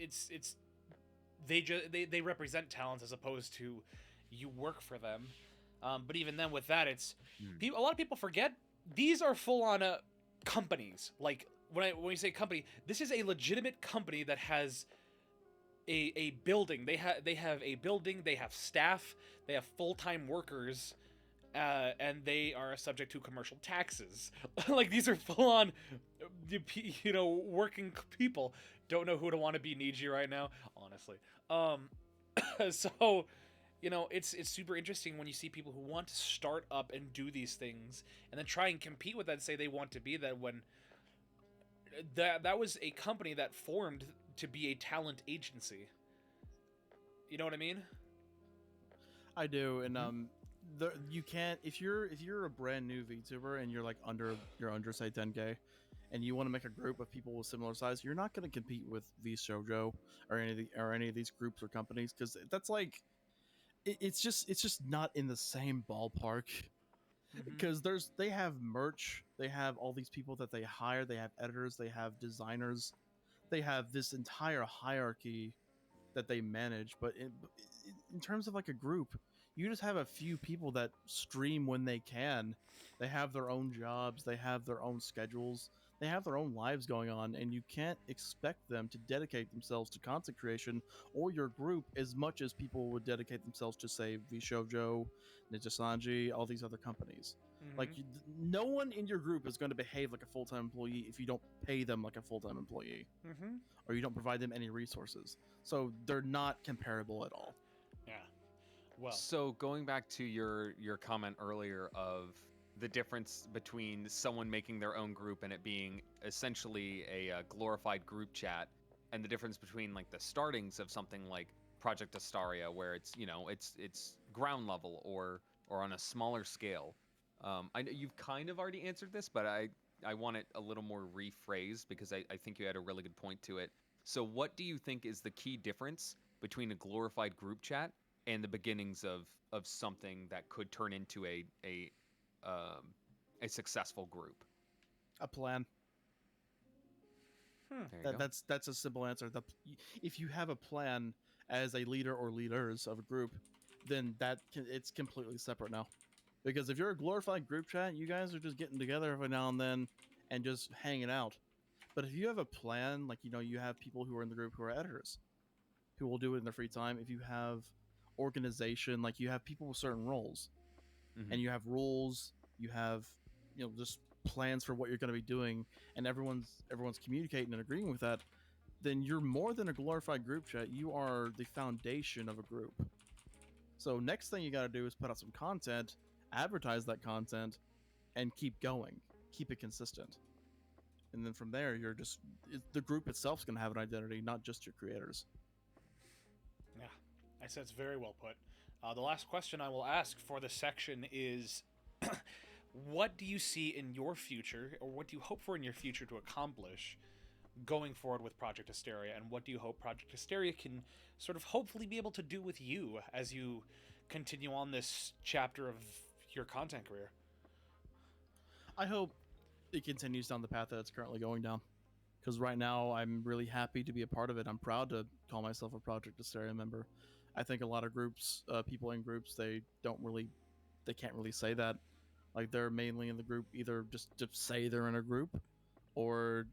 they represent talents as opposed to you work for them. But even then, with that, it's a lot of people forget these are full on companies. Like when you say company, this is a legitimate company that has a building. They have a building. They have staff. They have full-time workers. And they are subject to commercial taxes. Like these are full on, working people. Don't know who to want to be Niji right now, honestly. So, it's super interesting when you see people who want to start up and do these things, and then try and compete with that and say they want to be that when that was a company that formed to be a talent agency. You know what I mean? I do, and you can't if you're a brand new VTuber and you're like under say 10K, and you want to make a group of people with similar size, you're not going to compete with VShojo or any of these groups or companies because that's like it's just not in the same ballpark. Because they have merch, they have all these people that they hire, they have editors, they have designers, they have this entire hierarchy that they manage. But in terms of like a group, you just have a few people that stream when they can. They have their own jobs, they have their own schedules, they have their own lives going on, and you can't expect them to dedicate themselves to content creation or your group as much as people would dedicate themselves to, say, VShojo, Ninja Sanji, all these other companies. Like, no one in your group is going to behave like a full-time employee if you don't pay them like a full-time employee, or you don't provide them any resources. So they're not comparable at all. Yeah. Well, So going back to your comment earlier of the difference between someone making their own group and it being essentially a glorified group chat, and the difference between like the startings of something like Project Astaria, where it's it's ground level or on a smaller scale. I know you've kind of already answered this, but I want it a little more rephrased because I think you had a really good point to it. So what do you think is the key difference between a glorified group chat and the beginnings of something that could turn into a successful group? A plan. There you go. That's a simple answer. If you have a plan as a leader or leaders of a group, then it's completely separate now. Because if you're a glorified group chat, you guys are just getting together every now and then and just hanging out. But if you have a plan, like you have people who are in the group who are editors, who will do it in their free time. If you have organization, like you have people with certain roles, and you have rules, you have just plans for what you're going to be doing, and everyone's communicating and agreeing with that, then you're more than a glorified group chat. You are the foundation of a group. So next thing you got to do is put out some content, advertise that content, and keep going, keep it consistent. And then from there, the group itself is going to have an identity, not just your creators. yeah, I said it's very well put. The last question I will ask for this section is, what do you see in your future, or what do you hope for in your future to accomplish going forward with Project Astaria, and what do you hope Project Astaria can sort of hopefully be able to do with you as you continue on this chapter of your content career? I hope it continues down the path that it's currently going down. Because right now, I'm really happy to be a part of it. I'm proud to call myself a Project Astaria member. I think a lot of groups, people in groups, they can't really say that. Like, they're mainly in the group either just to say they're in a group, or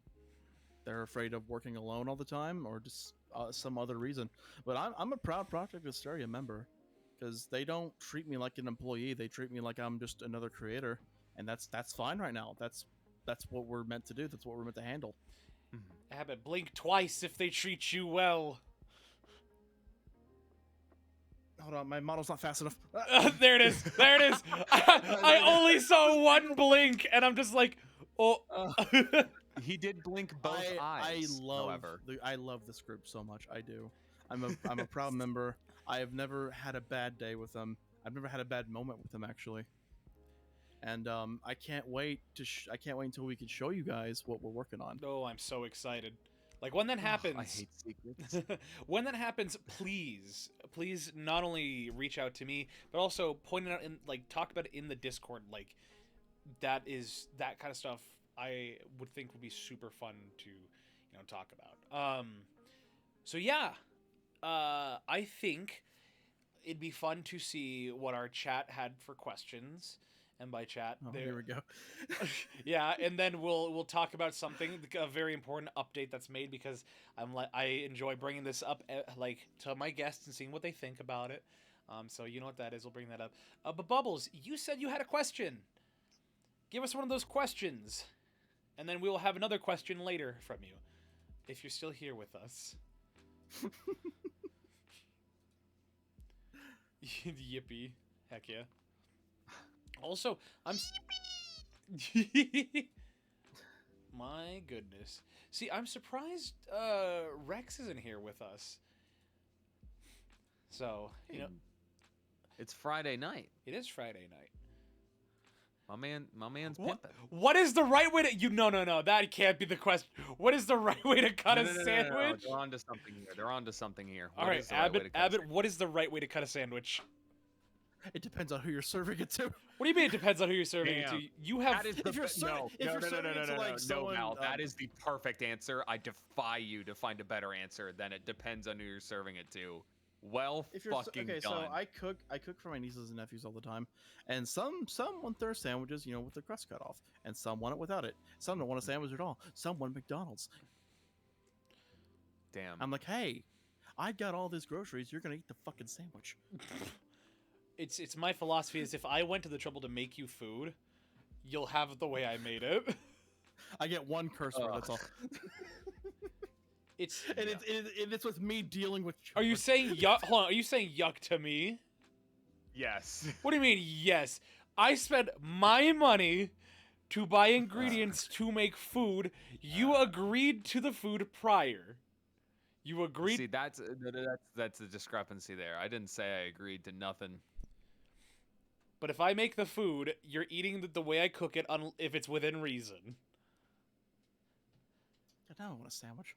they're afraid of working alone all the time, or just some other reason. But I'm a proud Project Astaria member, because they don't treat me like an employee. They treat me like I'm just another creator, and that's fine right now. That's what we're meant to do. That's what we're meant to handle. Abbott, blink twice if they treat you well. Hold on, my model's not fast enough. There it is. There it is. I only saw one blink, and I'm just like, oh. He did blink both eyes. I love this group so much. I do. I'm a proud member. I have never had a bad day with them. I've never had a bad moment with them, actually. And I can't wait until we can show you guys what we're working on. Oh, I'm so excited. Like, when that happens, I hate secrets. when that happens, please not only reach out to me, but also point it out talk about it in the Discord. Like, that kind of stuff I would think would be super fun to, talk about. So yeah, I think it'd be fun to see what our chat had for questions. And by chat, here we go. Yeah, and then we'll talk about something, a very important update that's made, because I enjoy bringing this up to my guests and seeing what they think about it. So you know what that is. We'll bring that up. But Bubbles, you said you had a question. Give us one of those questions, and then we will have another question later from you, if you're still here with us. Yippee! Heck yeah. Also, my goodness. See, I'm surprised Rex isn't here with us. So, it's Friday night. It is Friday night. My man's pimping. What is the right way to No, that can't be the question. What is the right way to cut a sandwich? No. They're onto something here. All right, Abbott, what is the right way to cut a sandwich? It depends on who you're serving it to. What do you mean it depends on who you're serving it to? You have... No, Val, that is the perfect answer. I defy you to find a better answer than it depends on who you're serving it to. Done. So I cook for my nieces and nephews all the time, and some want their sandwiches, with the crust cut off, and some want it without it. Some don't want a sandwich at all. Some want McDonald's. Damn. I'm like, hey, I got all these groceries. You're gonna eat the fucking sandwich. It's my philosophy is if I went to the trouble to make you food, you'll have it the way I made it. I get one curse word. That's all. It's with me dealing with. Are you saying yuck? Hold on. Are you saying yuck to me? Yes. What do you mean yes? I spent my money to buy ingredients to make food. You agreed to the food prior. You agreed. See, that's a discrepancy there. I didn't say I agreed to nothing. But if I make the food, you're eating the way I cook it, if it's within reason. I don't want a sandwich.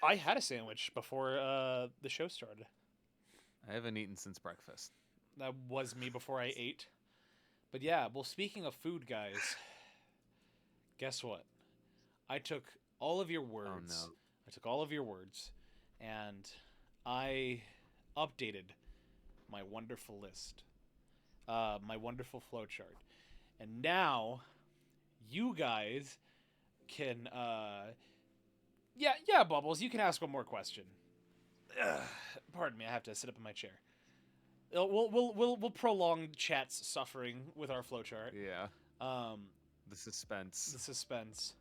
I had a sandwich before the show started. I haven't eaten since breakfast. That was me before I ate. But yeah, well, speaking of food, guys, guess what? I took all of your words. Oh, no. I took all of your words, and I updated my wonderful list, my wonderful flowchart. And now, you guys can... Yeah, Bubbles, you can ask one more question. Pardon me, I have to sit up in my chair. We'll prolong chat's suffering with our flowchart. Yeah. The suspense. The suspense.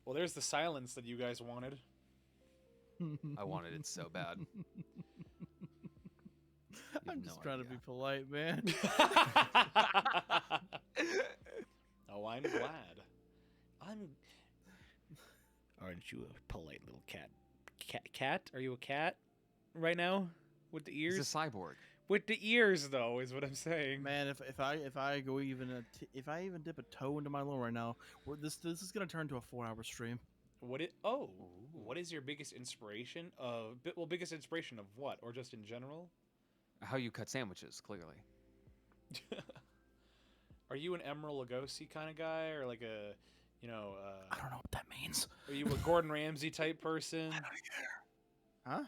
Well, there's the silence that you guys wanted. I wanted it so bad. I'm just trying to be polite, man. Oh, I'm glad. Aren't you a polite little cat? Cat? Are you a cat right now? With the ears? He's a cyborg. With the ears, though, is what I'm saying. Man, if I go if I even dip a toe into my lore right now, this is gonna turn to a 4-hour stream. What is your biggest inspiration of? Well, biggest inspiration of what, or just in general? How you cut sandwiches, clearly. Are you an Emeril Lagasse kind of guy, or like a, I don't know what that means. are you a Gordon Ramsay type person? Huh?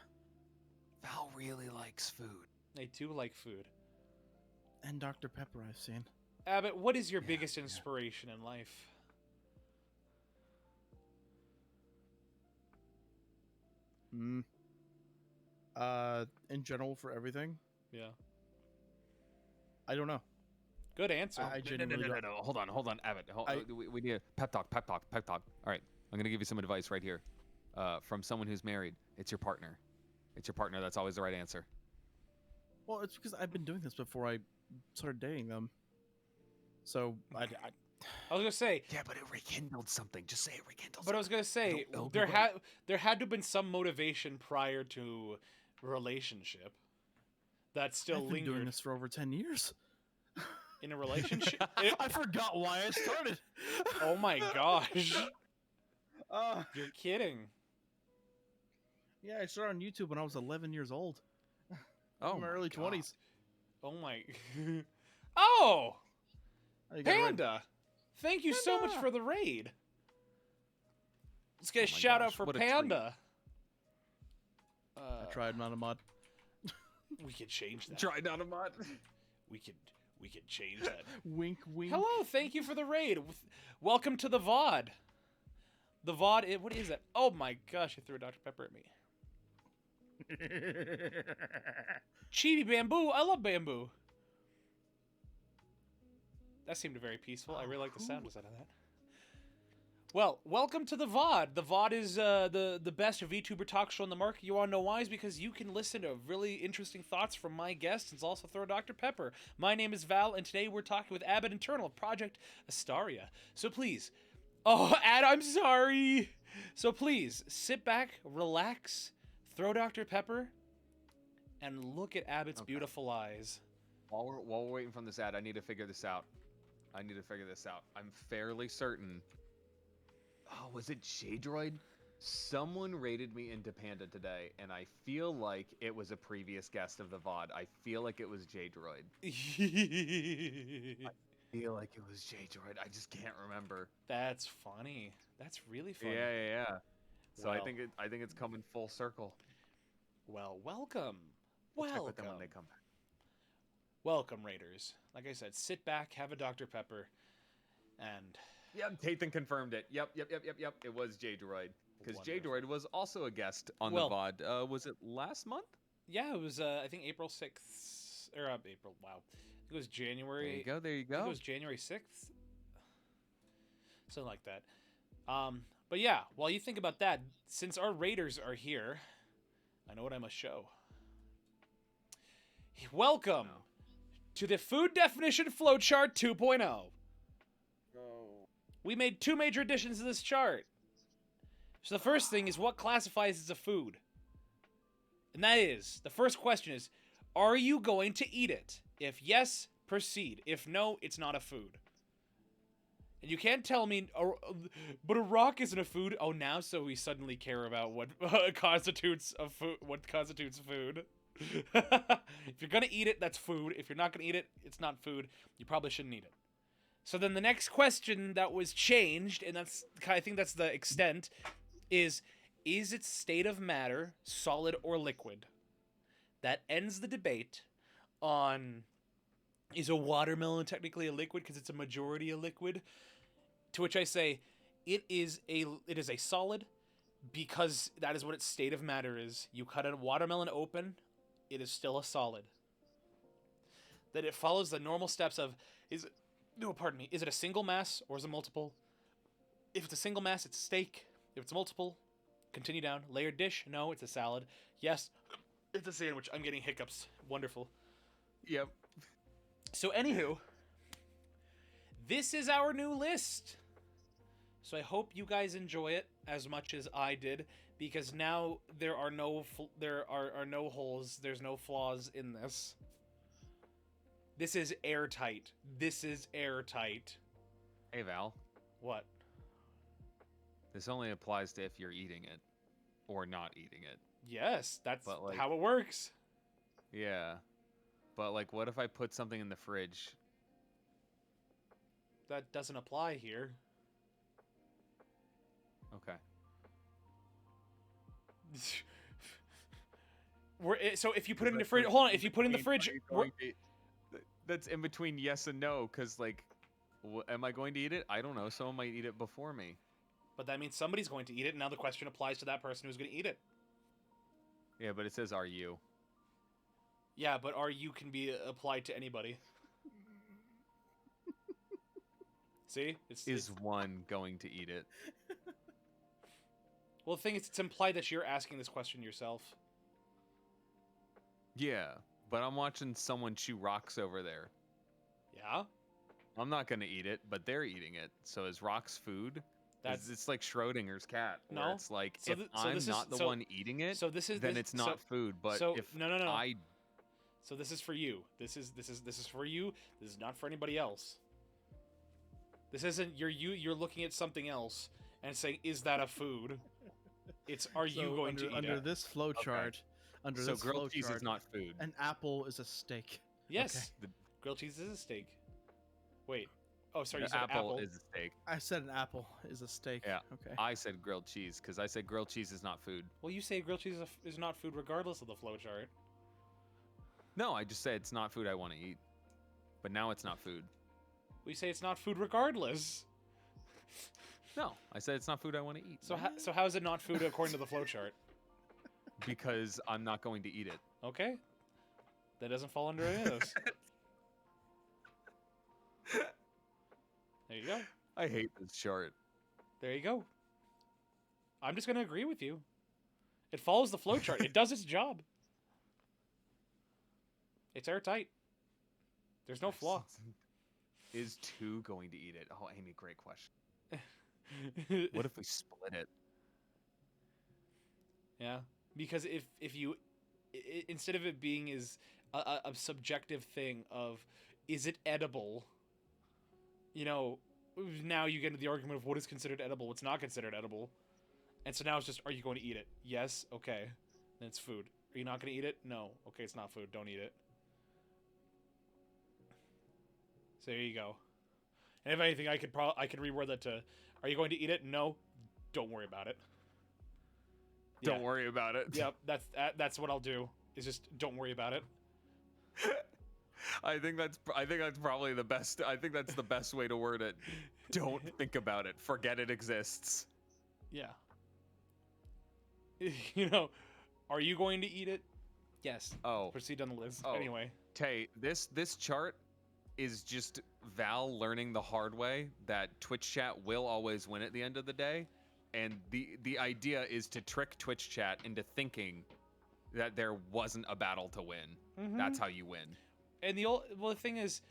Val really likes food. I do like food. And Dr. Pepper, I've seen. Abbott, what is your biggest inspiration in life? In general for everything, Yeah. I don't know. Good answer. I genuinely don't. No. Hold on, Abbott. We need a pep talk. All right, I'm gonna give you some advice right here, from someone who's married. It's your partner. It's your partner. That's always the right answer. Well, it's because I've been doing this before I started dating them. So I was gonna say, Yeah, but it rekindled something. Just say it rekindled. but I was gonna say It'll be there right. had to have been some motivation prior to relationship that still I've been doing lingered this for over 10 years. in a relationship. I forgot why I started. Oh my gosh, you're kidding. Yeah, I started on YouTube when I was 11 years old. Oh, in my early 20s. Oh my. Oh, You got it right. Panda! Thank you so much Panda! for the raid. Let's get a Oh my shout out gosh, for what a treat. Panda. I tried, not a mod. We could change that. Try not a mod. We could change that. Wink, wink. Hello, thank you for the raid. Welcome to the VOD. The VOD, what is that? Oh my gosh, you threw a Dr. Pepper at me. Chibi bamboo, I love bamboo. That seemed very peaceful. I really like the sound design of that. Well, welcome to the VOD. The VOD is the best VTuber talk show on the market. You want to know why? Is because you can listen to really interesting thoughts from my guests and also throw Dr. Pepper. My name is Val, and today we're talking with Abbot Internal of Project Astaria. So please, I'm sorry. So please, sit back, relax, throw Dr. Pepper, and look at Abbott's beautiful eyes. While we're waiting for this ad, I need to figure this out. I'm fairly certain. Oh, was it J-Droid? Someone rated me into Panda today, and I feel like it was a previous guest of the VOD. I feel like it was J-Droid. I just can't remember. That's funny. That's really funny. Yeah. So Well. I think it's coming full circle. Well, welcome. We'll check with them when they come back. Welcome, Raiders. Like I said, sit back, have a Dr. Pepper, and... Yep, Tathan confirmed it. Yep. It was J-Droid. Because Wonderful. J-Droid was also a guest on Well- the VOD. Was it last month? Yeah, it was, I think April 6th, or April, wow. It was January... There you I think go. it was January 6th? Something like that. But yeah, while you think about that, since our Raiders are here, I know what I must show. Welcome to the Food Definition Flowchart 2.0. We made two major additions to this chart. So the first thing is what classifies as a food. And that is, the first question is, are you going to eat it? If yes, proceed. If no, it's not a food. And you can't tell me, but a rock isn't a food. Oh, now so we suddenly care about what constitutes a food. What constitutes food? If you're gonna eat it, that's food. If you're not gonna eat it, it's not food. You probably shouldn't eat it. So then the next question that was changed, and I think that's the extent, is its state of matter solid or liquid? That ends the debate on, is a watermelon technically a liquid because it's a majority a liquid? To which I say, it is a solid because that is what its state of matter is. You cut a watermelon open, it is still a solid. That it follows the normal steps of, is it a single mass or is it multiple? If it's a single mass, it's a steak. If it's multiple, continue down. Layered dish, no, it's a salad. Yes, it's a sandwich. I'm getting hiccups. Wonderful. Yep. So anywho, this is our new list. So I hope you guys enjoy it as much as I did, because now there are no holes, there's no flaws in this. This is airtight. This is airtight. Hey, Val. What? This only applies to if you're eating it or not eating it. Yes, that's But, like- how it works. Yeah. But, like, what if I put something in the fridge? That doesn't apply here. Okay. So if you put it in the fridge, hold on. If you put it in the fridge, That's in between yes and no, because, like, am I going to eat it? I don't know. Someone might eat it before me. but that means somebody's going to eat it. And now the question applies to that person who's going to eat it. Yeah, but it says, are you? Yeah, but "are you" can be applied to anybody. See, Is one going to eat it? well, the thing is, it's implied that you're asking this question yourself. Yeah, but I'm watching someone chew rocks over there. Yeah, I'm not going to eat it, but they're eating it. So is rocks food? that's It's like Schrodinger's cat. Where No. It's like, So if th- so I'm this is- not the so- one eating it, so. This is then this, it's not food. But so- if no. I... So this is for you. This is for you. This is not for anybody else. This isn't you're looking at something else and saying, "Is that a food?" It's, "Are you So going to eat under it?" this flow chart? Under So this flow grilled cheese chart, is not food. an apple is a steak. Yes. The- Grilled cheese is a steak. Wait. Oh, sorry. You The said apple is a steak. I said an apple is a steak. Yeah. Okay. I said grilled cheese because I said grilled cheese is not food. Well, you say grilled cheese is not food regardless of the flow chart. No, I just said it's not food I want to eat. But now it's not food. We say it's not food regardless. No, I said it's not food I want to eat. So how is it not food according to the flow chart? Because I'm not going to eat it. Okay. That doesn't fall under any of those. There you go. I hate this chart. There you go. I'm just going to agree with you. It follows the flow chart. It does its job. It's airtight. There's no flaw. Is 2 going to eat it? Oh, Amy, great question. What if we split it? Yeah, because if you instead of it being is a subjective thing of is it edible, you know, now you get into the argument of what is considered edible, what's not considered edible, and so now it's just, are you going to eat it? Yes, okay, then it's food. Are you not going to eat it? No, okay, it's not food. Don't eat it. So there you go. And if anything, I could reword that to, are you going to eat it? No, don't worry about it. Don't worry about it. Yep, that's what I'll do. Is just don't worry about it. I think that's probably the best. I think that's the best way to word it. Don't think about it. Forget it exists. Yeah. You know, are you going to eat it? Yes. Oh, Proceed on the list. Oh. Anyway. Tay, this chart is just Val learning the hard way that Twitch chat will always win at the end of the day. And the idea is to trick Twitch chat into thinking that there wasn't a battle to win. Mm-hmm. That's how you win. And the thing is,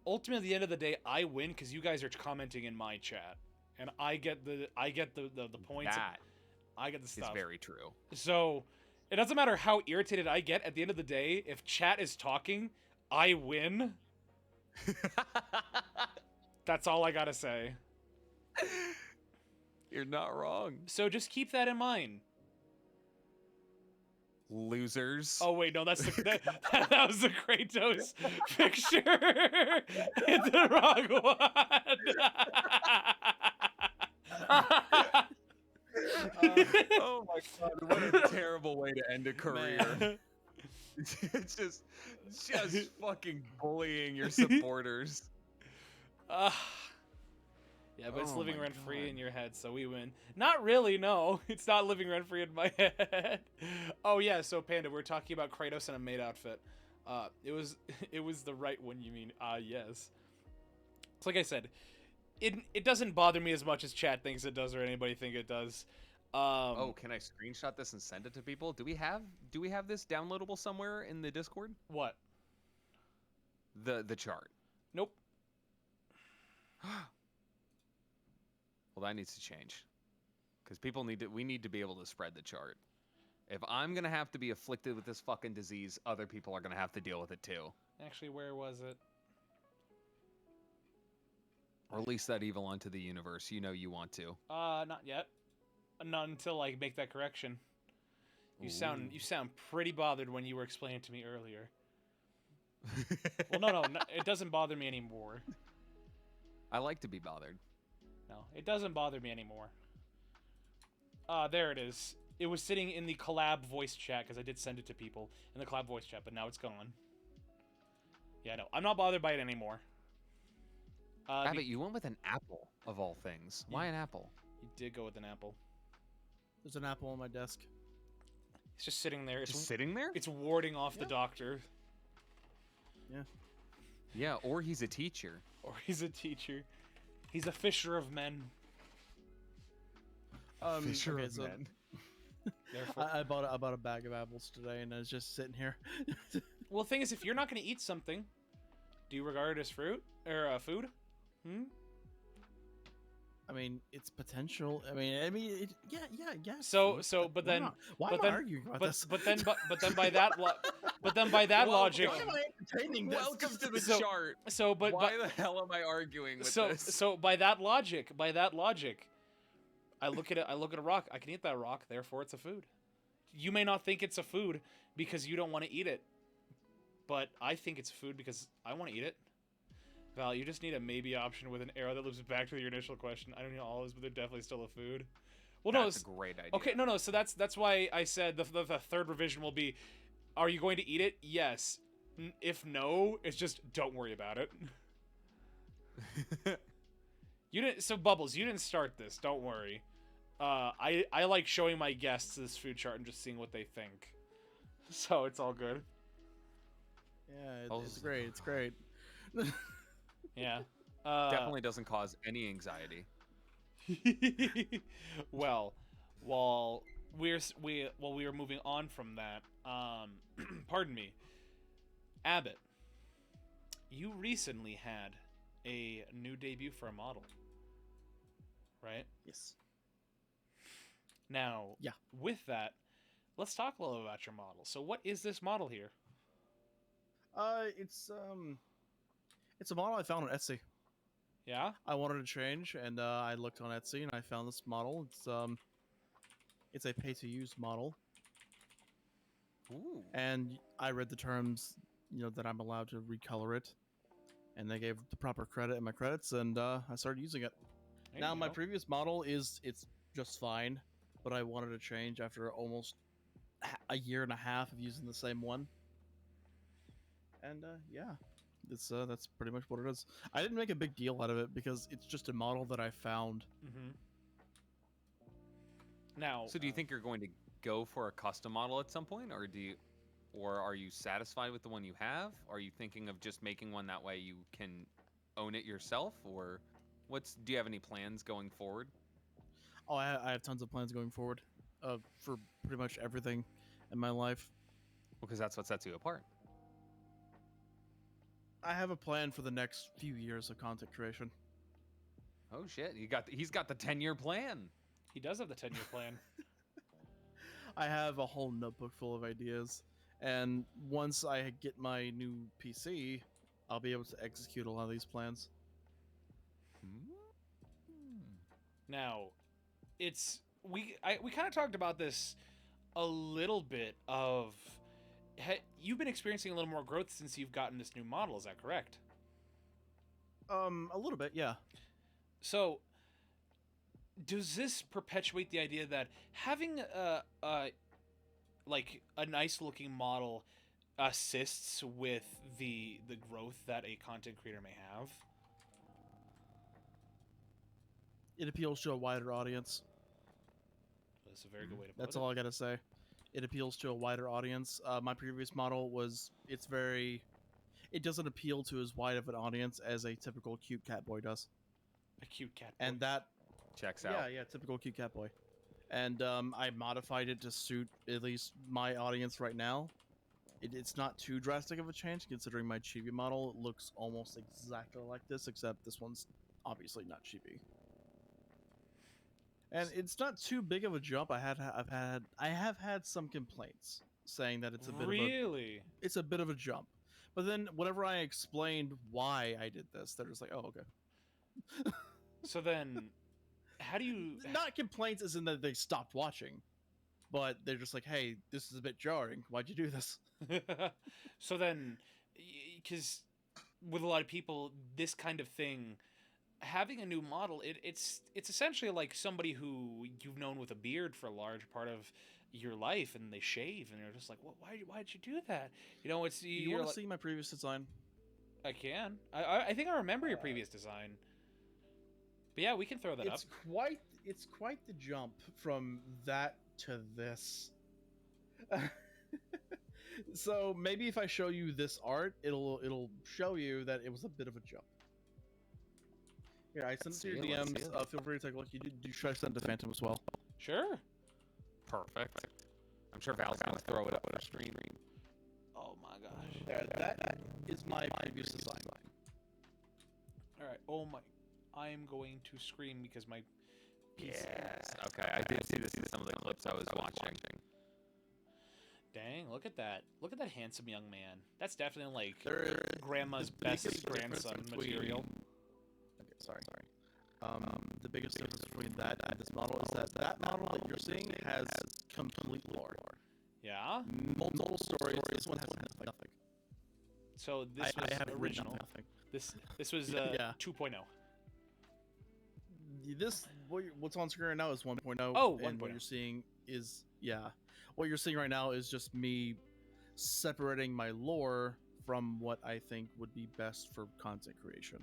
ultimately, at the end of the day, I win because you guys are commenting in my chat, and I get the points. That I get the is stuff. very true. So it doesn't matter how irritated I get. At the end of the day, if chat is talking, I win. That's all I gotta say. You're not wrong. So just keep that in mind. Losers. Oh wait, no, that's that was the Kratos picture. It's the wrong one. Oh my god, what a terrible way to end a career. It's just fucking bullying your supporters. Yeah, but it's Oh living my rent free God. in your head, so we win. Not really, no. It's not living rent free in my head. Oh yeah, so Panda, we're talking about Kratos in a maid outfit. It was the right one, you mean? Yes. It's like I said, it doesn't bother me as much as chat thinks it does or anybody think it does. Oh, can I screenshot this and send it to people? Do we have this downloadable somewhere in the Discord? What? The chart. Nope. Well, that needs to change. Because we need to be able to spread the chart. If I'm gonna have to be afflicted with this fucking disease, other people are gonna have to deal with it too. Actually, where was it? Release that evil onto the universe. You know you want to. Not yet. Not until I make that correction. You sound pretty bothered when you were explaining it to me earlier. Well, no, it doesn't bother me anymore. I like to be bothered. No, it doesn't bother me anymore. There it is. It was sitting in the collab voice chat, because I did send it to people in the collab voice chat, but now it's gone. Yeah, no, I'm not bothered by it anymore. Abbott, you went with an apple, of all things. Why an apple? You did go with an apple. There's an apple on my desk. It's just sitting there. It's Just sitting there? It's warding off the doctor. Yeah. Yeah, or he's a teacher. Or he's a teacher. He's a fisher of men. Fisher okay, of so men. Therefore, I bought a bag of apples today, and I was just sitting here. well, the thing is, if you're not going to eat something, do you regard it as fruit or food? I mean, it's potential. Yeah. So, food, but why then, not? Why but am I then, arguing about but, this? but then by that, but then by that logic, Why am I entertaining this? Welcome to the So- chart. so but Why the hell am I arguing with this? so by that logic, I look at a rock. I can eat that rock. Therefore, it's a food. You may not think it's a food because you don't want to eat it, but I think it's food because I want to eat it. Val, you just need a maybe option with an arrow that loops back to your initial question. I don't know all this, but they're definitely still a food. Well, That's no, a great idea. okay, no. So that's why I said the third revision will be: are you going to eat it? Yes. If no, it's just don't worry about it. You didn't. So Bubbles, you didn't start this. Don't worry. I like showing my guests this food chart and just seeing what they think. So it's all good. Yeah, it's great. It's great. Yeah. Definitely doesn't cause any anxiety. Well, while we are moving on from that, pardon me, Abbott, you recently had a new debut for a model, right? Yes. Now, Yeah. with that, let's talk a little about your model. So, what is this model here? It's a model I found on Etsy. Yeah. I wanted to change, and I looked on Etsy, and I found this model. It's a pay-to-use model, Ooh. and I read the terms, that I'm allowed to recolor it, and they gave the proper credit in my credits, and I started using it. There Now you my go. previous model it's just fine, but I wanted to change after almost a year and a half of using the same one. And yeah, that's pretty much what it is. I didn't make a big deal out of it because it's just a model that I found. Mm-hmm. Now, So do you think you're going to go for a custom model at some point, or are you satisfied with the one you have? Are you thinking of just making one that way you can own it yourself, or do you have any plans going forward? Oh, I have tons of plans going forward, for pretty much everything in my life. Because that's what sets you apart. I have a plan for the next few years of content creation. Oh shit, he's got the 10-year plan. he does have the 10-year plan. I have a whole notebook full of ideas, and once I get my new PC, I'll be able to execute a lot of these plans. Now, we kind of talked about this a little bit of you've been experiencing a little more growth since you've gotten this new model. Is that correct? A little bit, yeah. So, does this perpetuate the idea that having a nice looking model assists with the growth that a content creator may have? It appeals to a wider audience. That's a very good way to put That's it. all I gotta say. It appeals to a wider audience. My previous model it doesn't appeal to as wide of an audience as a typical cute catboy does. A cute cat. And that, Checks out. yeah, typical cute catboy. And I modified it to suit at least my audience right now. It's not too drastic of a change considering my chibi model looks almost exactly like this, except this one's obviously not chibi. And it's not too big of a jump. I have had some complaints saying that it's a bit really? it's a bit of a jump. But then whenever I explained why I did this, they're just like, "Oh, okay." So then, how do you? Not complaints as in that they stopped watching, but they're just like, "Hey, this is a bit jarring. Why'd you do this?" So then, because with a lot of people, this kind of thing, having a new model, it's essentially like somebody who you've known with a beard for a large part of your life, and they shave, and you're just like, "What? Why'd you do that?" You know, it's You you're want to like, see my previous design? I can. I think I remember your previous design. But yeah, we can throw that up. It's quite the jump from that to this. So maybe if I show you this art, it'll show you that it was a bit of a jump. Here, I sent it to your see it, let's DMs. see it. Feel free to take a look. You should I send it to Phantom as well? Sure. Perfect. I'm sure Val's gonna throw it up on our stream. Oh my gosh. There, that is my previous design. All right. Oh my. I am going to scream because my. Yes. Okay, I did see this in some of the clips I was watching. Dang! Look at that! Look at that handsome young man. That's definitely like There, grandma's the biggest best difference grandson between- material. Okay, sorry. The biggest difference between that and this model is that model that you're seeing has complete lore. Yeah. Multiple stories. This one has nothing. So this I was have written original. nothing. This was Yeah. 2.0. This what's on screen right now is 1.0. Oh, and 1.0. what you're seeing is what you're seeing right now is just me separating my lore from what I think would be best for content creation.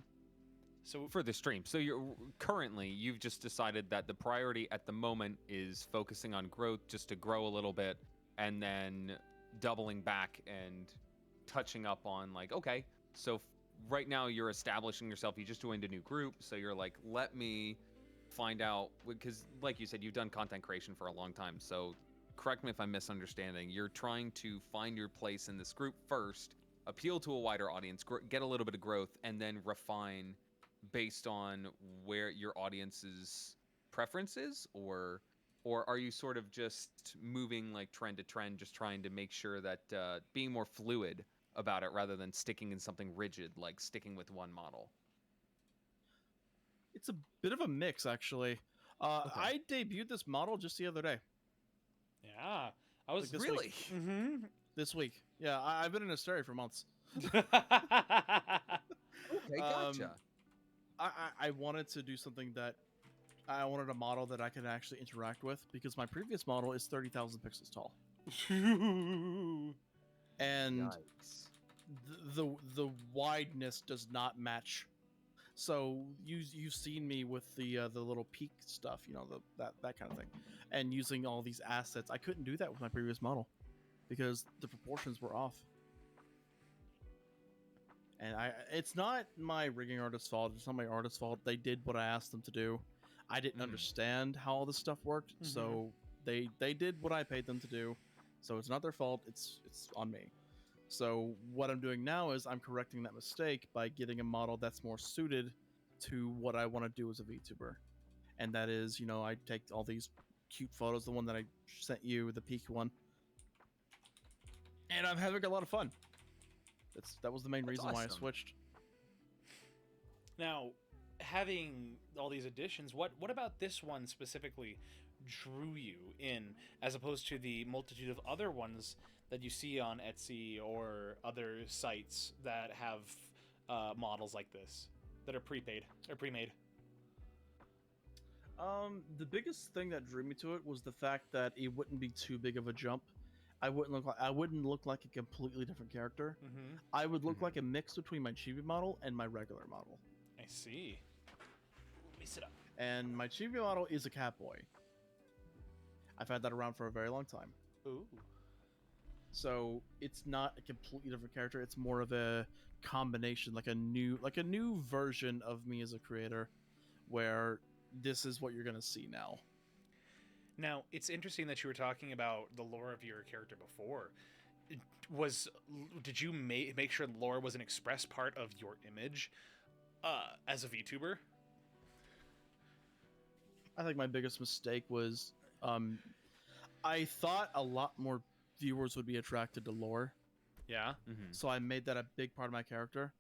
So For the stream. So you've just decided that the priority at the moment is focusing on growth, just to grow a little bit, and then doubling back and touching up on like, okay, so right now you're establishing yourself. You just joined a new group, so you're like, let me find out, because like you said, you've done content creation for a long time. So correct me if I'm misunderstanding. You're trying to find your place in this group first, appeal to a wider audience, get a little bit of growth, and then refine based on where your audience's preference is, or are you sort of just moving like trend to trend, just trying to make sure that being more fluid about it rather than sticking in something rigid, like sticking with one model? It's a bit of a mix, actually. I debuted this model just the other day. yeah, I was Like this Really? week. Mm-hmm. This week. Yeah, I've been in Astaria for months. Okay, gotcha. I wanted to do something that I wanted a model that I could actually interact with, because my previous model is 30,000 pixels tall, and Yikes. the wideness does not match. So you've seen me with the little peak stuff, that kind of thing, and using all these assets. I couldn't do that with my previous model because the proportions were off. And it's not my rigging artist's fault. It's not my artist's fault. They did what I asked them to do. I didn't understand how all this stuff worked, so they did what I paid them to do. So it's not their fault. It's on me. So what I'm doing now is I'm correcting that mistake by getting a model that's more suited to what I want to do as a VTuber. And that is, I take all these cute photos, the one that I sent you, the peak one, and I'm having a lot of fun. That was the main reason why I awesome. switched. Now, having all these additions, what about this one specifically drew you in, as opposed to the multitude of other ones that you see on Etsy or other sites that have models like this that are prepaid or pre-made? The biggest thing that drew me to it was the fact that it wouldn't be too big of a jump. I wouldn't look like a completely different character. Mm-hmm. I would look like a mix between my chibi model and my regular model. I see. Let me sit up. And my chibi model is a catboy. I've had that around for a very long time. Ooh. So it's not a completely different character. It's more of a combination, like a new version of me as a creator, where this is what you're gonna see now. Now, it's interesting that you were talking about the lore of your character before. Did you make sure the lore was an express part of your image as a VTuber? I think my biggest mistake was I thought a lot more viewers would be attracted to lore. Yeah. Mm-hmm. So I made that a big part of my character.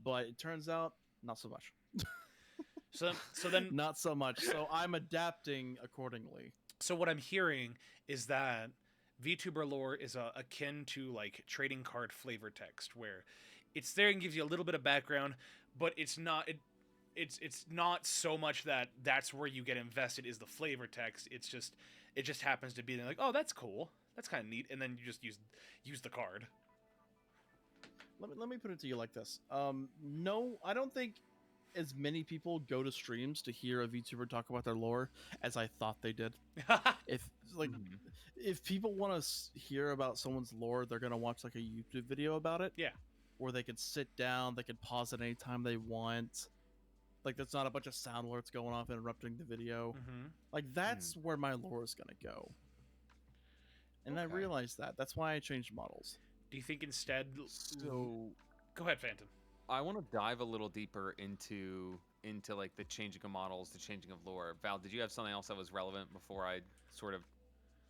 But it turns out not so much. So then Not so much. So I'm adapting accordingly. so what I'm hearing is that VTuber lore is akin to like trading card flavor text, where it's there and gives you a little bit of background, but it's not it's not so much that that's where you get invested is the flavor text. It just happens to be like, oh, that's cool, that's kind of neat, and then you just use the card. Let me put it to you like this. No, I don't think as many people go to streams to hear a VTuber talk about their lore as I thought they did. If like Mhm. if people want to hear about someone's lore, they're gonna watch like a YouTube video about it. Yeah. Where they can sit down, they can pause it anytime they want. Like that's not a bunch of sound alerts going off interrupting the video. Mm-hmm. Like that's where my lore is gonna go. And I Okay. realized that. That's why I changed models. Do you think instead? So Go ahead, Phantom. I want to dive a little deeper into like the changing of models, the changing of lore. Val, did you have something else that was relevant before I sort of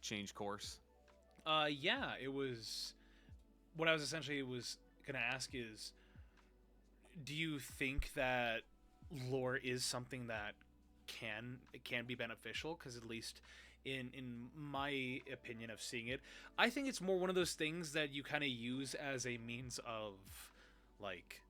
changed course? Yeah, it was. What I was essentially was gonna ask is, do you think that lore is something that can be beneficial? Because at least in my opinion of seeing it, I think it's more one of those things that you kind of use as a means of like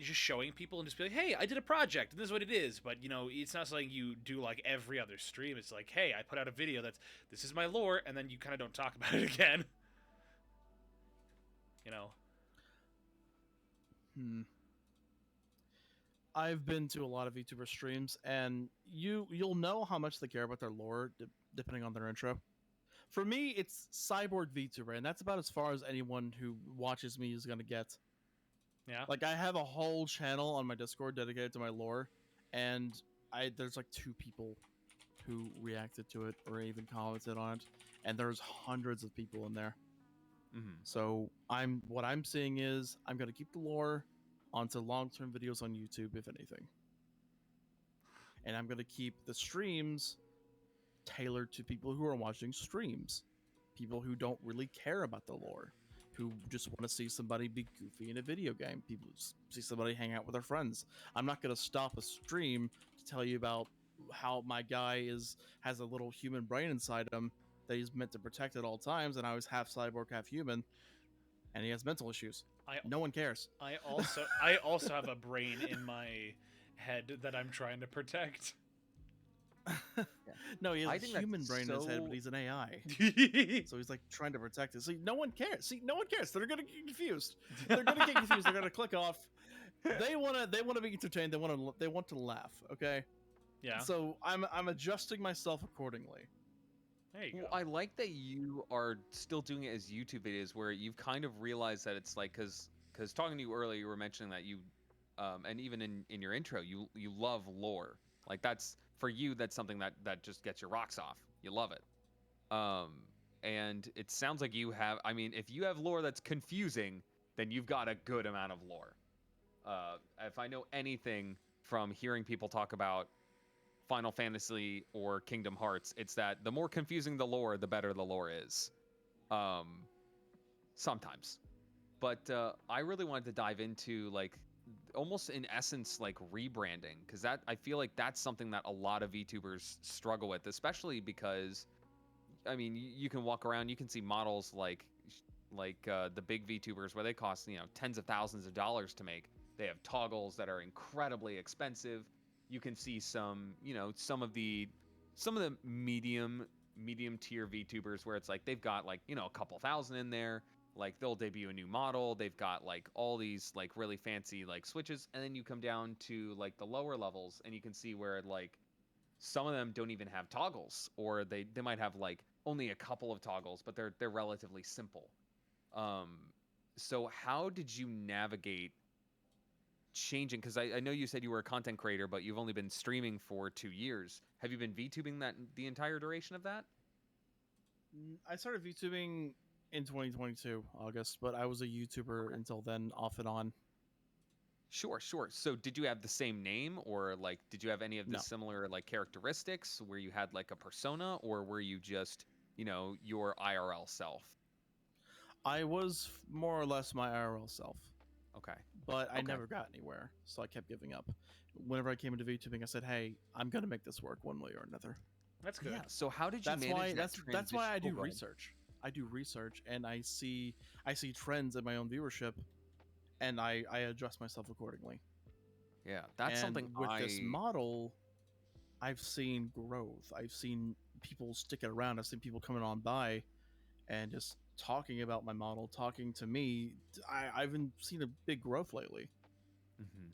just showing people and just be like, hey, I did a project and this is what it is. But it's not something you do like every other stream. It's like, hey, I put out a video this is my lore, and then you kind of don't talk about it again. Hmm. I've been to a lot of VTuber streams, and you'll know how much they care about their lore depending on their intro. For me, it's cyborg VTuber, and that's about as far as anyone who watches me is gonna get. Yeah. Like I have a whole channel on my Discord dedicated to my lore, and there's like 2 people who reacted to it or even commented on it, and there's hundreds of people in there. Mm-hmm. So what I'm seeing is I'm gonna keep the lore onto long-term videos on YouTube, if anything, and I'm gonna keep the streams tailored to people who are watching streams, people who don't really care about the lore, who just want to see somebody be goofy in a video game, people see somebody hang out with their friends. I'm not gonna stop a stream to tell you about how my guy has a little human brain inside him that he's meant to protect at all times, and I was half cyborg, half human, and he has mental issues. No one cares. I also have a brain in my head that I'm trying to protect. No, he I has think a that's human brain in his head, so- but he's an AI. So he's like trying to protect it. See, no one cares. No one cares. They're gonna get confused. They're gonna click off. They wanna be entertained. They want to laugh. Okay. Yeah. So I'm adjusting myself accordingly. There you go. Well, I like that you are still doing it as YouTube videos, where you've kind of realized that it's like, because talking to you earlier, you were mentioning that you, and even in your intro, you love lore. Like that's for you, that's something that just gets your rocks off. You love it. And it sounds like you have. I mean, if you have lore that's confusing, then you've got a good amount of lore. If I know anything from hearing people talk about Final Fantasy or Kingdom Hearts, it's that the more confusing the lore, the better the lore is. Sometimes. But I really wanted to dive into like almost in essence like rebranding, because that I feel like that's something that a lot of VTubers struggle with, especially because I mean you can walk around, you can see models like the big VTubers where they cost tens of thousands of dollars to make. They have toggles that are incredibly expensive. You can see some of the medium tier VTubers where it's like they've got like a couple thousand in there. Like they'll debut a new model, they've got like all these like really fancy like switches, and then you come down to like the lower levels and you can see where like some of them don't even have toggles, or they might have like only a couple of toggles, but they're relatively simple. So how did you navigate changing, because I know you said you were a content creator, but you've only been streaming for 2 years. Have you been VTubing that the entire duration of that? I started VTubing in 2022 August, but I was a YouTuber until then, off and on. Sure. So did you have the same name, or like did you have any of the No. similar like characteristics where you had like a persona, or were you just your IRL self? I was more or less my IRL self, Okay. but I Okay. never got anywhere, so I kept giving up. Whenever I came into VTubing, I said, "Hey, I'm gonna make this work one way or another." That's good. Yeah. So how did you That's manage why that that's why I transition- do Oh, go ahead. research. I do research, and I see trends in my own viewership, and I adjust myself accordingly. Yeah, that's And something with this model, I've seen growth. I've seen people stick it around. I've seen people coming on by and just talking about my model, talking to me. I've been seen a big growth lately. Mhm.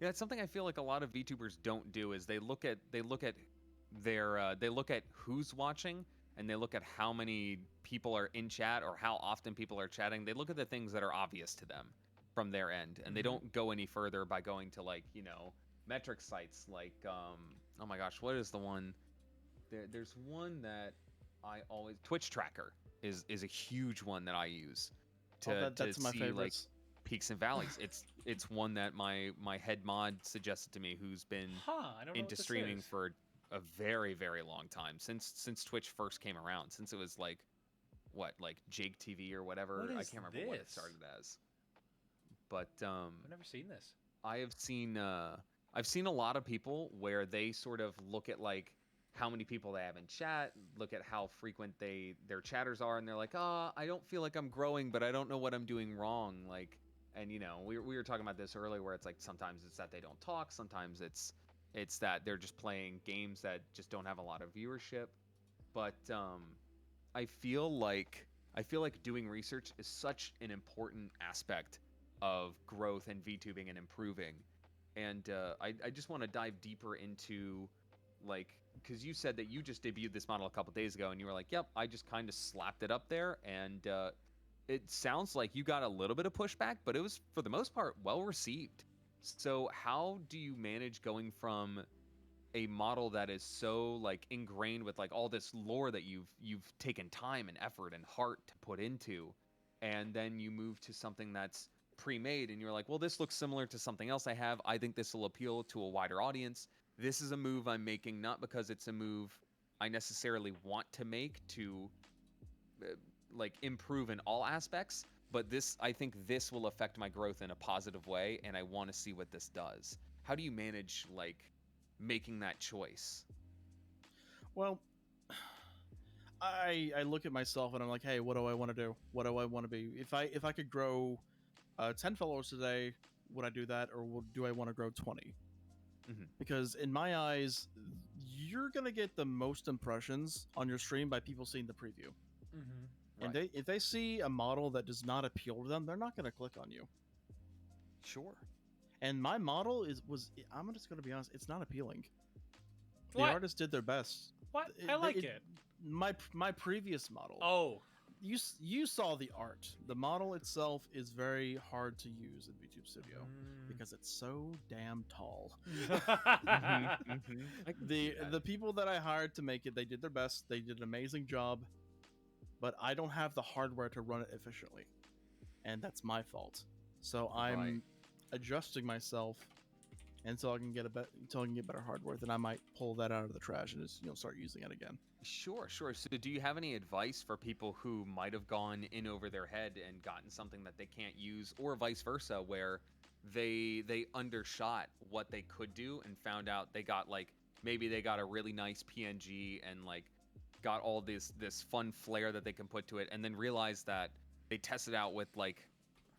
Yeah, it's something I feel like a lot of VTubers don't do is they look at their they look at who's watching and they look at how many people are in chat or how often people are chatting. They look at the things that are obvious to them from their end, and they don't go any further by going to like metric sites like oh my gosh, what is the one? There's one that I always Twitch tracker is a huge one that I use to That's my see favorites. like peaks and valleys. It's one that my head mod suggested to me, who's been I don't know into what this streaming is. for a very very long time, since Twitch first came around, since it was like like Jake TV or whatever. What I is can't remember what it this? started as. But I've never seen this. I have seen I've seen a lot of people where they sort of look at like how many people they have in chat, look at how frequent their chatters are, and they're like, I don't feel like I'm growing, but I don't know what I'm doing wrong. Like, and we were talking about this earlier, where it's like sometimes it's that they don't talk, sometimes it's that they're just playing games that just don't have a lot of viewership. But I feel like doing research is such an important aspect of growth and VTubing and improving. And I just want to dive deeper into like, because you said that you just debuted this model a couple days ago and you were like, yep, I just kind of slapped it up there, and it sounds like you got a little bit of pushback, but it was for the most part well received. So how do you manage going from a model that is so like ingrained with like all this lore that you've taken time and effort and heart to put into, and then you move to something that's pre-made and you're like, well, this looks similar to something else I have, I think this will appeal to a wider audience, this is a move I'm making not because it's a move I necessarily want to make to like improve in all aspects, but I think this will affect my growth in a positive way, and I want to see what this does. How do you manage like making that choice? Well, I look at myself and I'm like, hey, what do I want to do? What do I want to be? If I could grow 10 followers today, would I do that, or do I want to grow 20? Mhm. Because in my eyes, you're gonna get the most impressions on your stream by people seeing the preview. And Right. if they see a model that does not appeal to them, they're not gonna click on you. Sure. And my model I'm just gonna be honest, it's not appealing. The What? artist did their best. What? I like it. My previous model. Oh, You saw the art. The model itself is very hard to use in VTube Studio because it's so damn tall. The people that I hired to make it, they did their best. They did an amazing job, but I don't have the hardware to run it efficiently, and that's my fault. So I'm Right. adjusting myself until I can get better hardware. Then I might pull that out of the trash and just start using it again. Sure. So do you have any advice for people who might have gone in over their head and gotten something that they can't use, or vice versa, where they undershot what they could do and found out they got like, maybe they got a really nice PNG and like got all this fun flair that they can put to it, and then realized that they tested out with like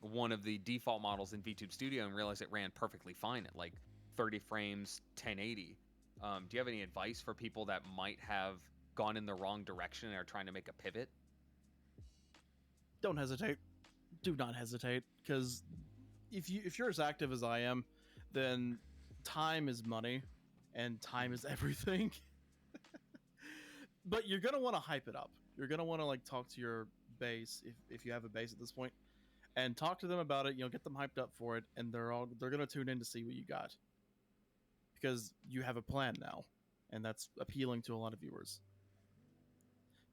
one of the default models in VTube Studio and realized it ran perfectly fine at like 30 frames 1080. Do you have any advice for people that might have gone in the wrong direction and are trying to make a pivot? Don't hesitate. Do not hesitate, because if you're as active as I am, then time is money, and time is everything. But you're gonna want to hype it up. You're gonna want to like talk to your base if you have a base at this point, and talk to them about it. Get them hyped up for it, and they're gonna tune in to see what you got, because you have a plan now, and that's appealing to a lot of viewers.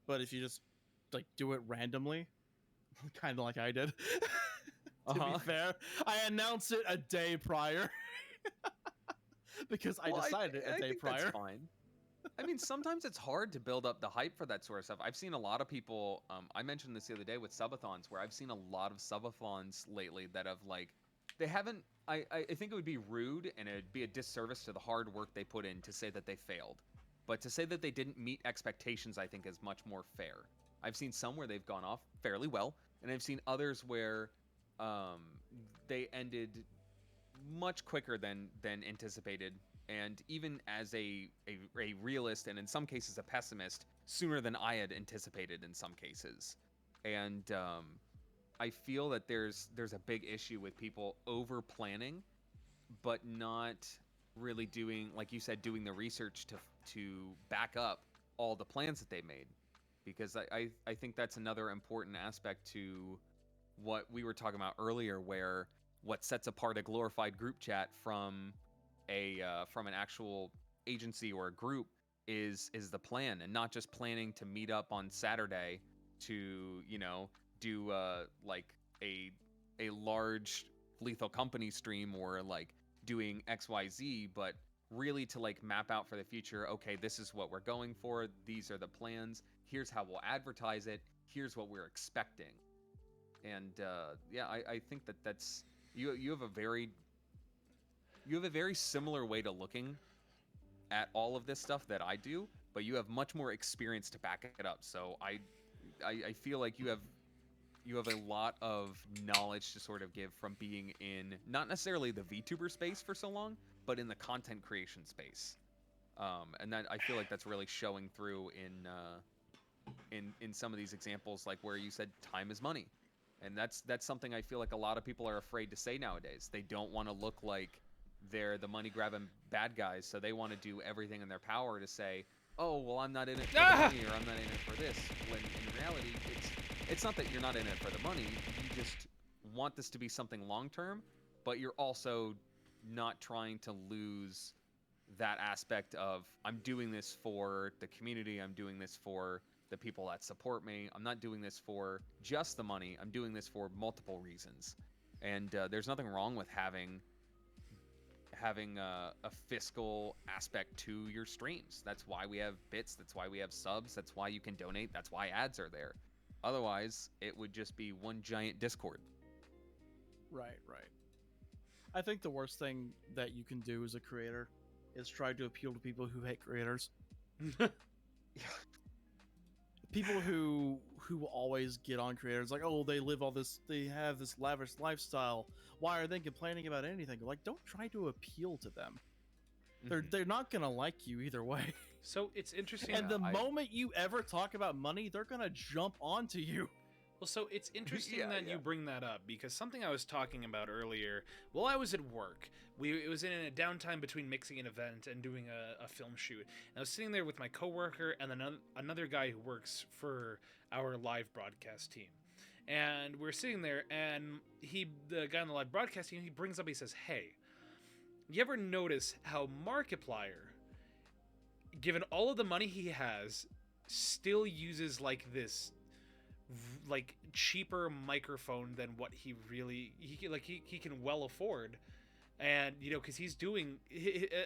But if you just like do it randomly, kind of like I did, to be fair, I announced it a day prior because I decided it a day prior. That's fine. I mean, sometimes it's hard to build up the hype for that sort of stuff. I've seen a lot of people. I mentioned this the other day with subathons, where I've seen a lot of subathons lately that have like, they haven't. I think it would be rude and it'd be a disservice to the hard work they put in to say that they failed, but to say that they didn't meet expectations, I think is much more fair. I've seen some where they've gone off fairly well, and I've seen others where they ended much quicker than anticipated, and even as a realist and in some cases a pessimist, sooner than I had anticipated in some cases. And I feel that there's a big issue with people over planning, but not really doing, like you said, doing the research to back up all the plans that they made. Because I think that's another important aspect to what we were talking about earlier, where what sets apart a glorified group chat from from an actual agency or a group is the plan, and not just planning to meet up on Saturday to, you know, do like a large Lethal Company stream, or like doing XYZ, but really to like map out for the future. Okay, this is what we're going for. These are the plans. Here's how we'll advertise it. Here's what we're expecting. And yeah, I think that's you have a very similar way to looking at all of this stuff that I do, but you have much more experience to back it up. So I feel like you have a lot of knowledge to sort of give from being in not necessarily the VTuber space for so long, but in the content creation space. And that I feel like that's really showing through in some of these examples, like where you said time is money. And that's something I feel like a lot of people are afraid to say nowadays. They don't want to look like they're the money grabbing bad guys, so they want to do everything in their power to say, oh, well, I'm not in it for the money, or I'm not in it for this, when in reality it's not that you're not in it for the money. You just want this to be something long term, but you're also not trying to lose that aspect of, I'm doing this for the community, I'm doing this for the people that support me, I'm not doing this for just the money, I'm doing this for multiple reasons. And there's nothing wrong with having a fiscal aspect to your streams. That's why we have bits, that's why we have subs, that's why you can donate, that's why ads are there. Otherwise, it would just be one giant Discord. Right. I think the worst thing that you can do as a creator is try to appeal to people who hate creators. People who always get on creators like, oh, they have this lavish lifestyle. Why are they complaining about anything? Like, don't try to appeal to them. They're not gonna like you either way. So it's interesting. And the moment you ever talk about money, they're gonna jump onto you. Well, so it's interesting that you bring that up, because something I was talking about earlier, while I was at work, it was in a downtime between mixing an event and doing a film shoot. And I was sitting there with my coworker and then another guy who works for our live broadcast team. And we're sitting there, and the guy on the live broadcast team, he brings up, he says, hey, you ever notice how Markiplier, given all of the money he has, still uses like this like cheaper microphone than what he can well afford? And you know, because he's doing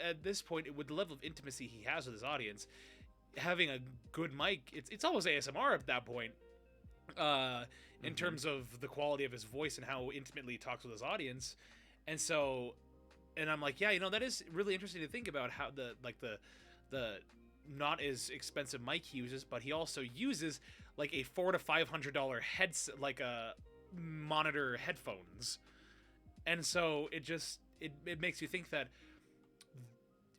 at this point, with the level of intimacy he has with his audience, having a good mic, it's almost ASMR at that point, in terms of the quality of his voice and how intimately he talks with his audience. And so, and I'm like, yeah, you know, that is really interesting to think about, how the not as expensive mic he uses, but he also uses like a $400 to $500 headset, like a monitor headphones. And so it makes you think that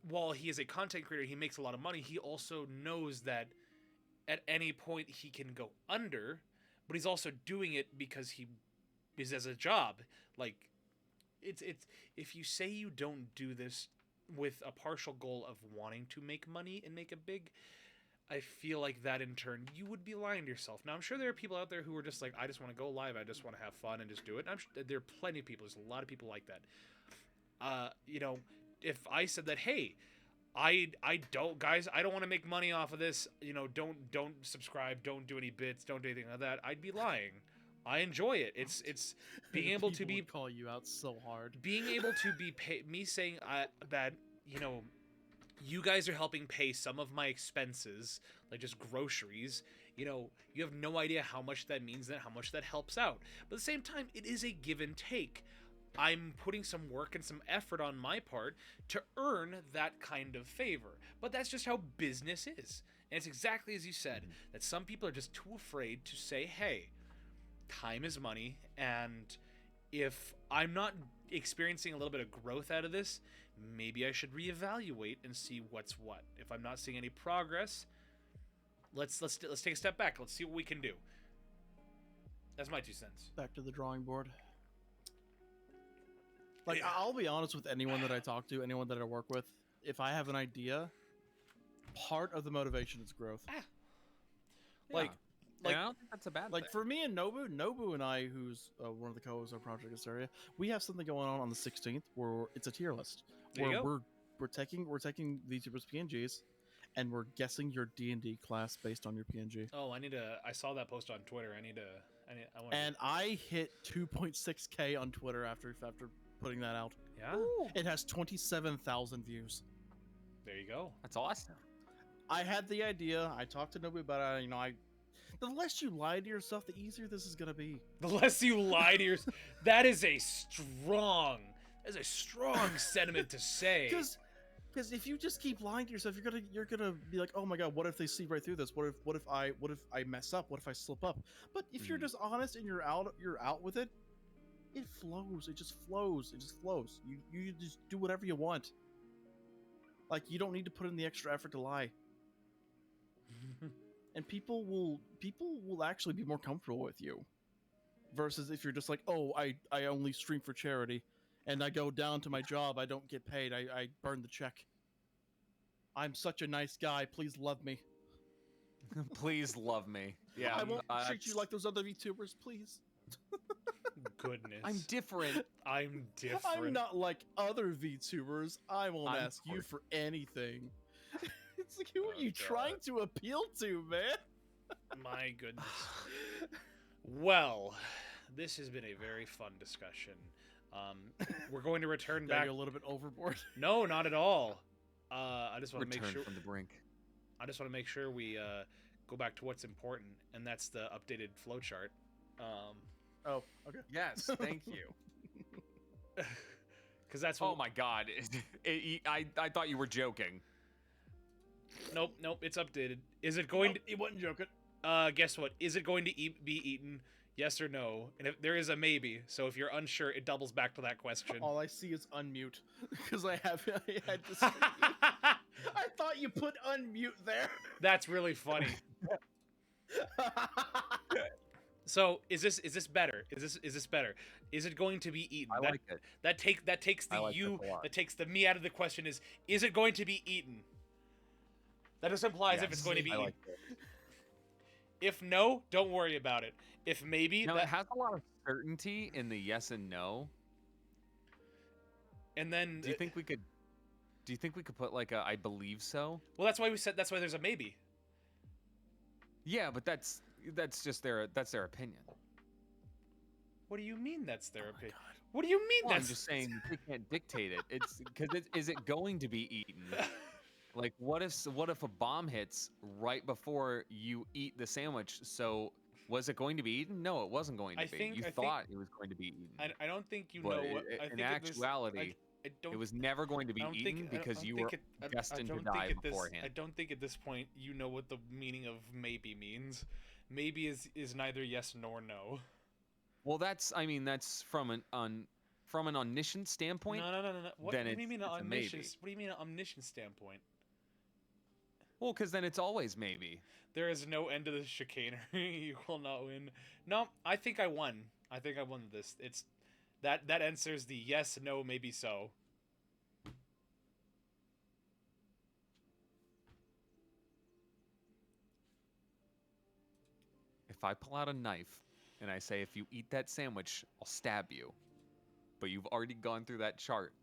while he is a content creator, he makes a lot of money, he also knows that at any point he can go under, but he's also doing it because he is as a job. Like, it's if you say you don't do this with a partial goal of wanting to make money and make it big, I feel like that in turn, you would be lying to yourself. Now, I'm sure there are people out there who are just like, I just want to go live, I just want to have fun and just do it. And I'm sure there are plenty of people, there's a lot of people like that. You know, if I said that, hey, I don't want to make money off of this, you know, don't subscribe, don't do any bits, don't do anything like that, I'd be lying. I enjoy it. It's being able to be, call you out so hard. Being able to be paid, me saying that, you know, You guys are helping pay some of my expenses, like just groceries. You know, you have no idea how much that means and how much that helps out. But at the same time, it is a give and take. I'm putting some work and some effort on my part to earn that kind of favor. But that's just how business is. And it's exactly as you said, that some people are just too afraid to say, hey, time is money, and if I'm not experiencing a little bit of growth out of this, maybe I should reevaluate and see what's what. If I'm not seeing any progress, let's take a step back. Let's see what we can do. That's my 2 cents. Back to the drawing board. Like, I'll be honest with anyone that I talk to, anyone that I work with. If I have an idea, part of the motivation is growth. Like, I don't think that's a bad Like thing. for me and Nobu and I, who's one of the co-hosts of Project Astaria, we have something going on the 16th where it's a tier list There you where go. we're taking VTubers PNGs, and we're guessing your D&D class based on your PNG. Oh, I saw that post on Twitter. I want And I hit 2.6K on Twitter after putting that out. yeah, It has 27,000 views. there you go. That's awesome. I had the idea. I talked to Nobu about it. You know, the less you lie to yourself, the easier this is gonna be. The less you lie to yourself, that is a strong sentiment to say. Because if you just keep lying to yourself, you're gonna be like, oh my god, what if they see right through this? What if I mess up? What if I slip up? But if you're just honest and you're out with it, it flows. It just flows. It just flows. You just do whatever you want. Like, you don't need to put in the extra effort to lie. And people will actually be more comfortable with you, versus if you're just like, oh, I only stream for charity, and I go down to my job, I don't get paid, I burn the check. I'm such a nice guy, please love me. Please love me. Yeah, I won't treat you like those other VTubers, please. Goodness, I'm different. I'm different. I'm not like other VTubers. I won't I'm ask you different. for anything. It's like, who Oh, are you God. trying to appeal to, man? My goodness. Well, this has been a very fun discussion. We're going to return Did I back. go a little bit overboard? No, not at all. I just want to Return make sure. from the brink. I just want to make sure we go back to what's important, and that's the updated flowchart. Oh, okay. Yes, thank you. Because that's Oh what. my God, I thought you were joking. Nope, it's updated. Is it going Nope, he wasn't joking. to? Guess what? Is it going to be eaten? Yes or no? And if there is a maybe, so if you're unsure, it doubles back to that question. All I see is unmute because I had to. I thought you put unmute there. That's really funny. So is this better? Is this better? Is it going to be eaten? I like it. That takes the I like this you a lot. that takes the me out of the question. Is it going to be eaten? That just implies if it's Yes, going to be I eaten. like it. If no, don't worry about it. If maybe, Now, that, it has a lot of certainty in the yes and no. and then Do you think we could put like a I believe so? well, that's why we said that's why there's a maybe. Yeah, but that's just their opinion. What do you mean that's their opinion? What do you mean Well, I'm that's just saying they can't dictate it. It's because is it going to be eaten? Like, what if a bomb hits right before you eat the sandwich? So was it going to be eaten? No, it wasn't going to I be. think- You I think- thought it was going to be eaten. I don't think you but know what I in think at this- actuality, I don't, it was never going to be I don't eaten think, I don't because you think were it- I destined to don't die think at this, beforehand. I don't think at this point you know what the meaning of maybe means. Maybe is neither yes nor no. Well, that's from an omniscient standpoint. No. What then do you mean it's an a maybe. omniscient? What do you mean an omniscient standpoint? Well, because then it's always maybe. There is no end to this chicanery. You will not win. No, I think I won. I think I won this. It's that answers the yes, no, maybe so. If I pull out a knife and I say, if you eat that sandwich, I'll stab you, but you've already gone through that chart,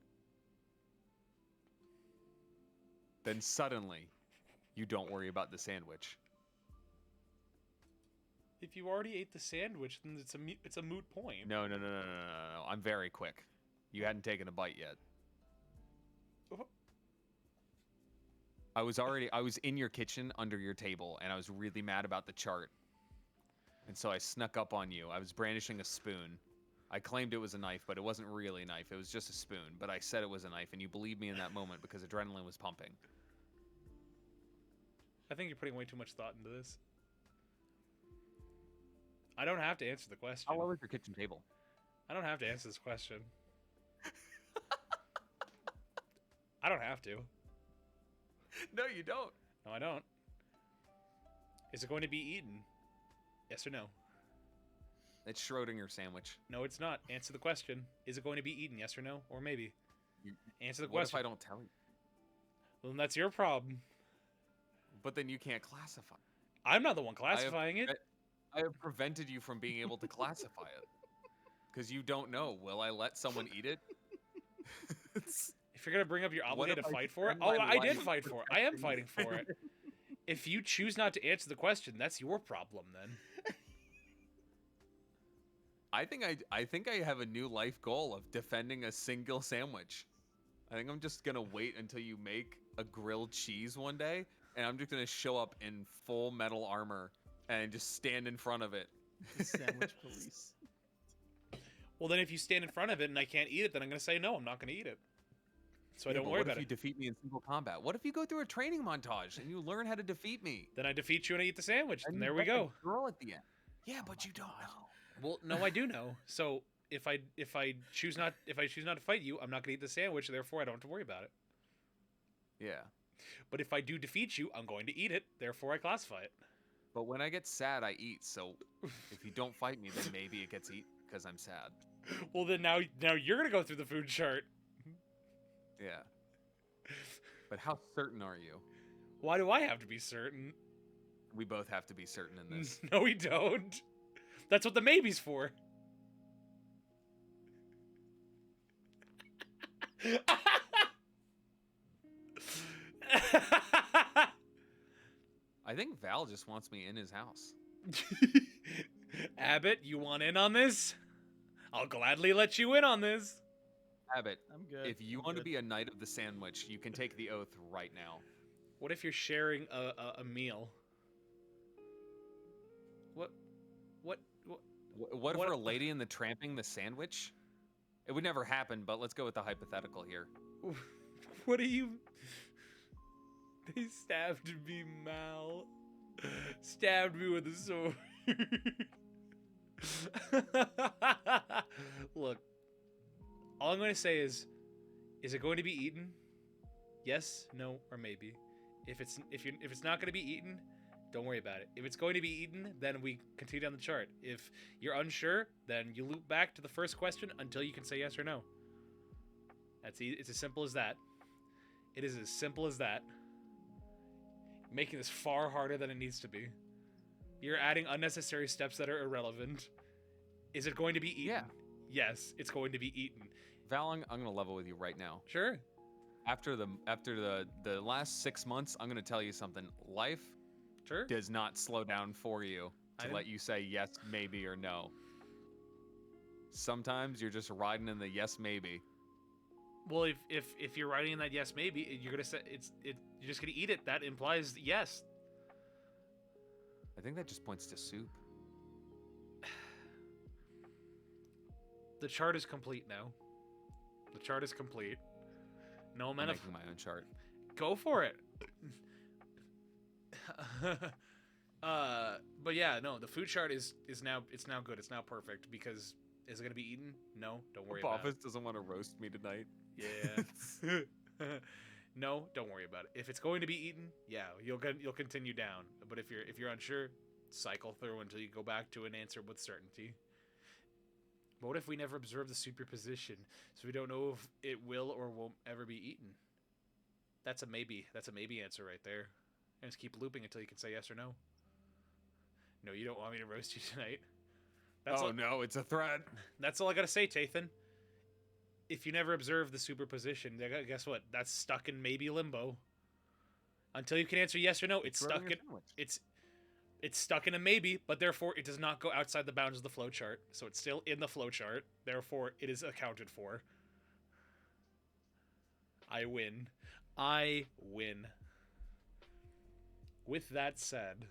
then suddenly you don't worry about the sandwich. If you already ate the sandwich, then it's a moot point. No. I'm very quick. You hadn't taken a bite yet. I was in your kitchen under your table, and I was really mad about the chart. And so I snuck up on you. I was brandishing a spoon. I claimed it was a knife, but it wasn't really a knife. It was just a spoon. But I said it was a knife, and you believed me in that moment because adrenaline was pumping. I think you're putting way too much thought into this. I don't have to answer the question. How low is your kitchen table? I don't have to answer this question. I don't have to. No, you don't. No, I don't. Is it going to be eaten? Yes or no? It's Schrodinger sandwich. No, it's not. Answer the question. Is it going to be eaten? Yes or no? Or maybe. Answer the What question. if I don't tell you? Well, then that's your problem. But then you can't classify. I'm not the one classifying it. I have prevented you from being able to classify it. Because you don't know. Will I let someone eat it? If you're going to bring up your obligation to fight for it. spend Oh, my I did life fight for it. I am fighting for it. If you choose not to answer the question, that's your problem then. I think I have a new life goal of defending a single sandwich. I think I'm just gonna wait until you make a grilled cheese one day, and I'm just gonna show up in full metal armor and just stand in front of it. The sandwich police. Well, then if you stand in front of it and I can't eat it, then I'm going to say no, I'm not going to eat it. So I don't worry about What if you defeat me in single combat? What if you go through a training montage and you learn how to defeat me? Then I defeat you and I eat the sandwich, and there you we get go. the girl at the end. Yeah, but you don't know. Well, no, I do know. So if I choose not to fight you, I'm not going to eat the sandwich. Therefore, I don't have to worry about it. Yeah. But if I do defeat you, I'm going to eat it. Therefore, I classify it. But when I get sad, I eat. So if you don't fight me, then maybe it gets eaten because I'm sad. Well, then now you're going to go through the food chart. Yeah. But how certain are you? Why do I have to be certain? We both have to be certain in this. No, we don't. That's what the maybe's for. I think Val just wants me in his house. Abbott, you want in on this? I'll gladly let you in on this. Abbott, I'm good. if you I'm want to good. be a knight of the sandwich, you can take the oath right now. What if you're sharing a meal? What What if we're a lady in the tramping the sandwich? It would never happen, but let's go with the hypothetical here. What do you... They stabbed me, Mal. Stabbed me with a sword. Look, all I'm going to say is it going to be eaten? Yes, no, or maybe. If it's not going to be eaten, don't worry about it. If it's going to be eaten, then we continue down the chart. If you're unsure, then you loop back to the first question until you can say yes or no. It's as simple as that. It is as simple as that. Making this far harder than it needs to be. You're adding unnecessary steps that are irrelevant. Is it going to be eaten? Yeah. Yes, it's going to be eaten. Val, I'm going to level with you right now. Sure. After the last 6 months, I'm going to tell you something. Life Sure. does not slow down for you to let you say yes, maybe, or no. Sometimes you're just riding in the yes, maybe. Well, if you're writing in that yes maybe, you're gonna say you're just gonna eat it. That implies yes. I think that just points to soup. The chart is complete now. The chart is complete. No I'm amount of making my own chart. go for it. But yeah, no, the food chart is now good. It's now perfect because is it gonna be eaten? No, don't worry about it. Office doesn't want to roast me tonight. Yeah. No, don't worry about it. If it's going to be eaten, yeah, you'll continue down. But if you're unsure, cycle through until you go back to an answer with certainty. But what if we never observe the superposition, so we don't know if it will or won't ever be eaten? That's a maybe. That's a maybe answer right there. And just keep looping until you can say yes or no. No, you don't want me to roast you tonight. No, it's a threat. That's all I gotta say, Tathan. If you never observe the superposition, guess what? That's stuck in maybe limbo. Until you can answer yes or no, it's stuck in it's stuck in a maybe, but therefore it does not go outside the bounds of the flowchart. So it's still in the flowchart. Therefore, it is accounted for. I win. I win. With that said.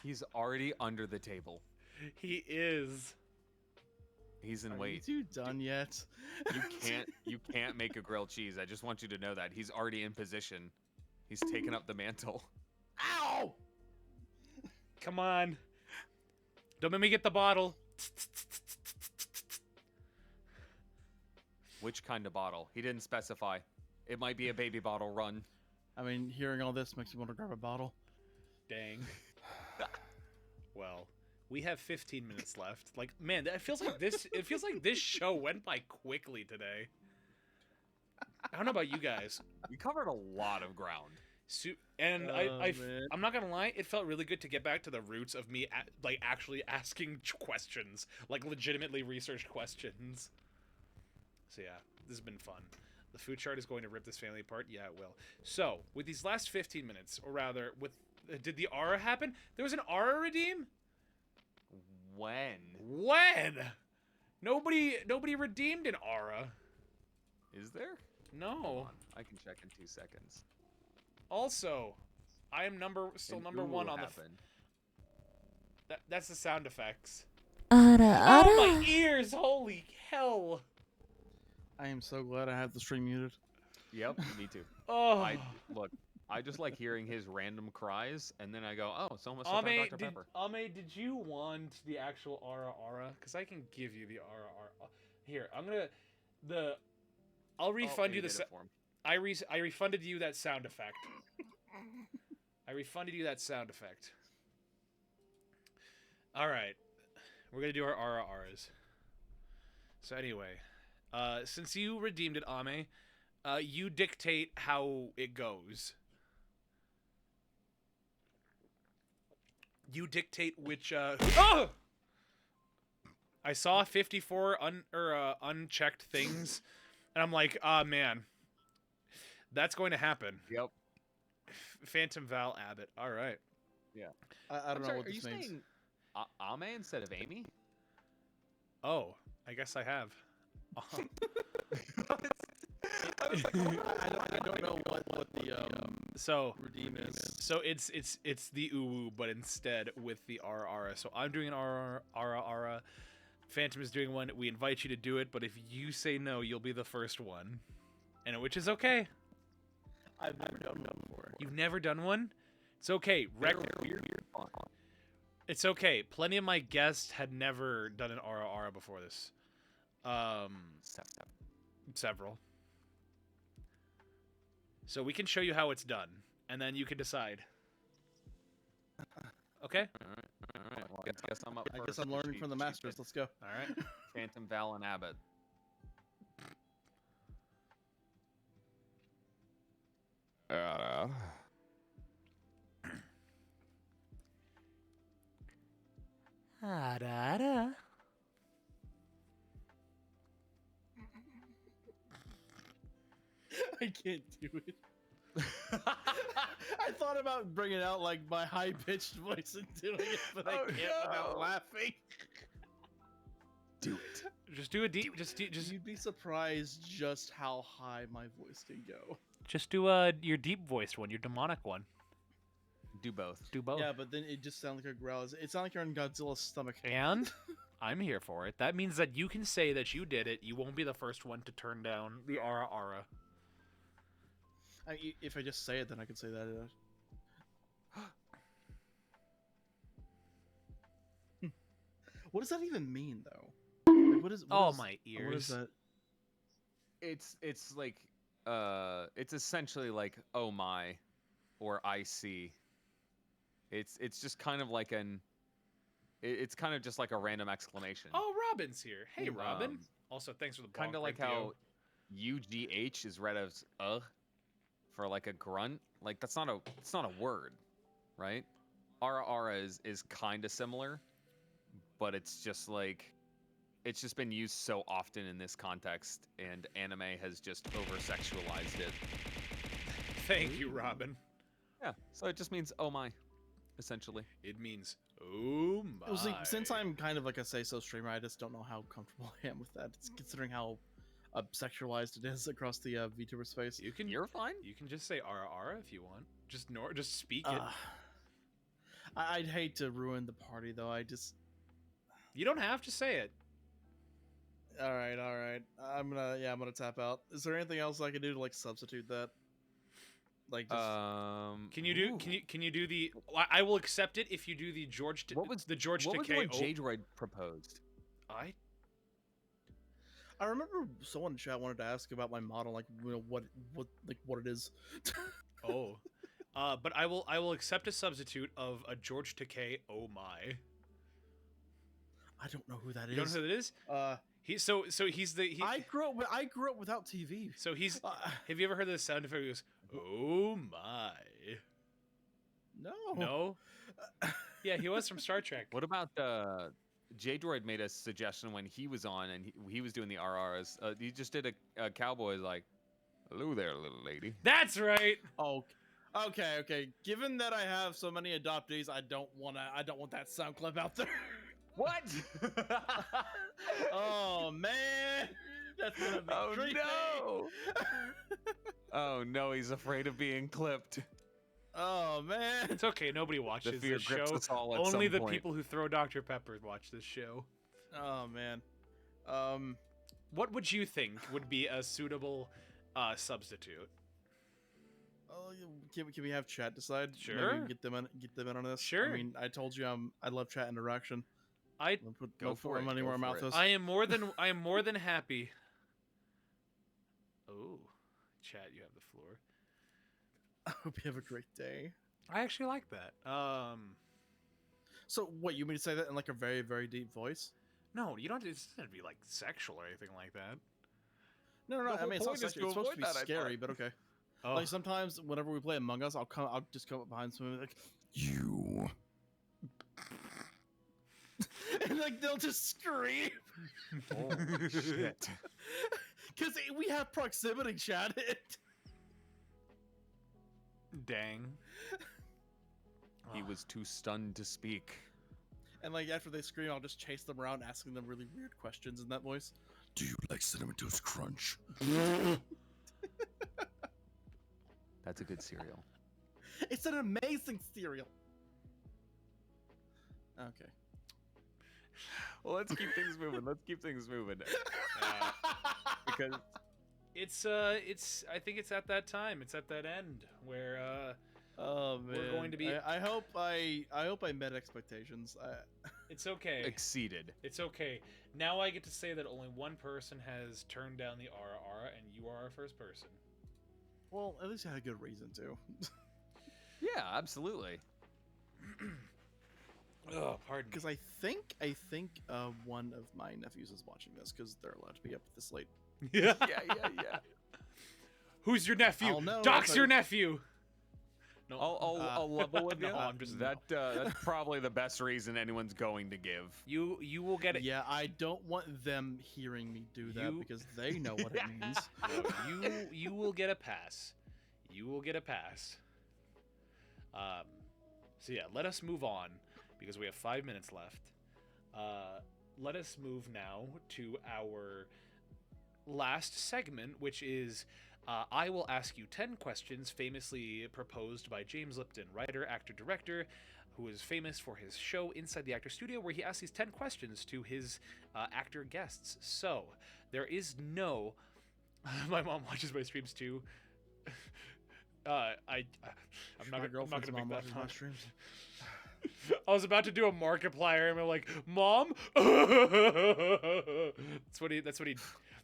He's already under the table. He is. He's in Are wait. you two done yet? You can't make a grilled cheese. I just want you to know that. He's already in position. He's taken up the mantle. Ow! Come on. Don't make me get the bottle. Which kind of bottle? He didn't specify. It might be a baby bottle. Run. I mean, hearing all this makes me want to grab a bottle. Dang. Well, we have 15 minutes left. Like, man, it feels like this show went by quickly today. I don't know about you guys. We covered a lot of ground. And man. I'm not gonna lie, it felt really good to get back to the roots of me like actually asking questions, like legitimately researched questions. So yeah, this has been fun. The food chart is going to rip this family apart. Yeah, it will. So with these last 15 minutes, or rather, did the aura happen? There was an aura redeem. When? Nobody redeemed an aura. Is there? No. Hold on. I can check in 2 seconds. Also, I am still And number ooh 1 on happened. that's the sound effects. Ara Oh, my ara. ears! Holy hell! I am so glad I have the stream muted. Yep, me too. Oh, I just like hearing his random cries, and then I go, oh, someone must have Ame, Dr. Pepper. Did you want the actual aura? Because I can give you the aura. Here, I'll refund you the the. I refunded you that sound effect. I refunded you that sound effect. All right, we're gonna do our auras. So anyway, since you redeemed it, Ame, you dictate how it goes. You dictate which. Oh! I saw 54 unchecked things, and I'm like, ah, man, that's going to happen. Yep. Phantom Val Abbott. All right. Yeah. I don't know what Are this you means. saying Ame instead of Amy? Oh, I guess I have. I don't know what the So redeem is. So it's the uwu, but instead with the ara. So I'm doing an ara. Phantom is doing one. We invite you to do it, but if you say no, you'll be the first one, and which is okay. I've never done one before. You've never done one? It's okay. Weird fun. It's okay. Plenty of my guests had never done an ara before this. Several. So we can show you how it's done, and then you can decide. Okay? All right. Well, I guess I'm up I first. guess I'm learning from the masters. Let's go. All right. Phantom Val and Abbott. Ara. I can't do it. I thought about bringing out like my high pitched voice and doing it, but I can't without laughing. Do it. Just do a deep. Just You'd be surprised just how high my voice can go. do your deep voiced one, your demonic one. Do both. Do both. Yeah, but then it just sounds like a growl. It sounds like you're in Godzilla's stomach. And I'm here for it. That means that you can say that you did it. You won't be the first one to turn down the ara. If I just say it, then I can say that. What does that even mean, though? Like, what is My ears. What is that? It's like it's essentially like oh my, or I see. It's just kind of like it's kind of just like a random exclamation. Oh, Robin's here. Hey, Robin. Also, thanks for the Kind of like how UGH is read as for like a grunt. Like it's not a word, right? Ara is kind of similar, but it's just like it's just been used so often in this context, and anime has just over-sexualized it. Thank you, Robin. Yeah, so it just means oh my. essentially. It means, oh my. Well, see, since I'm kind of like a say-so streamer, I just don't know how comfortable I am with that, considering how sexualized it is across the VTuber space. You're fine. You can just say ara if you want. Just speak it. I'd hate to ruin the party, though. You don't have to say it. All right. I'm gonna tap out. Is there anything else I can do to like substitute that? Like, just... Can you do the? I will accept it if you do the George. What was the George What was Takei? what J-Droid proposed? I remember someone in chat wanted to ask about my model, like what it is. But I will accept a substitute of a George Takei. Oh my. I don't know who that is. You don't know who that is? I grew up without TV. So he's. Have you ever heard the sound effect? He goes, oh my. No. Yeah, he was from Star Trek. What about J-Droid made a suggestion when he was on and he was doing the RRs. He just did a cowboy like, hello there, little lady. That's right. Oh, okay. Given that I have so many adoptees, I don't want that sound clip out there. What? Oh man, that's gonna be creepy. No. Oh no, he's afraid of being clipped. Oh man, it's okay. Nobody watches fear this show. grips us all at Only some the point. people who throw Dr. Pepper watch this show. Oh man. What would you think would be a suitable substitute? Oh, can we have chat decide? Sure. Maybe get them in on this. Sure. I mean, I told you I love chat interaction. Go for it. Money Go where my for mouth it. is. I am more than happy. Oh, chat, you have the floor. I hope you have a great day. I actually like that. So what, you mean to say that in like a very, very deep voice? No, you don't. It doesn't be like sexual or anything like that. No. The I whole mean, it's not point is sexual. It's to supposed to be avoid that, I scary, thought. but okay. Oh, Like sometimes whenever we play Among Us, I'll just come up behind someone like you, and like they'll just scream. Oh shit. Because we have proximity chat. dang. He was too stunned to speak. And like after they scream, I'll just chase them around, asking them really weird questions in that voice. Do you like Cinnamon Toast Crunch? That's a good cereal. It's an amazing cereal. Okay. Well, let's keep things moving. Because It's I think it's at that time. It's at that end where Oh man, we're going to be. I hope I met expectations. It's okay. exceeded. It's okay. Now I get to say that only one person has turned down the RR, and you are our first person. Well, at least I had a good reason to. Yeah, absolutely. Oh, pardon me. Because I think one of my nephews is watching this because they're allowed to be up this late. Yeah. Yeah. Who's your nephew? I'll know Dox if your I- nephew. No. I'll level with you. No, I'm just that's probably the best reason anyone's going to give. You will get it. Yeah, I don't want them hearing me do that because they know what it means. No, you will get a pass. You will get a pass. So yeah, let us move on because we have 5 minutes left. Let us move now to our last segment, which is I will ask you 10 questions famously proposed by James Lipton, writer, actor, director, who is famous for his show Inside the Actor Studio, where he asks these 10 questions to his actor guests. So there is no... My mom watches my streams too. I'm not gonna make that my fun. streams. I was about to do a Markiplier, and I'm like, "Mom."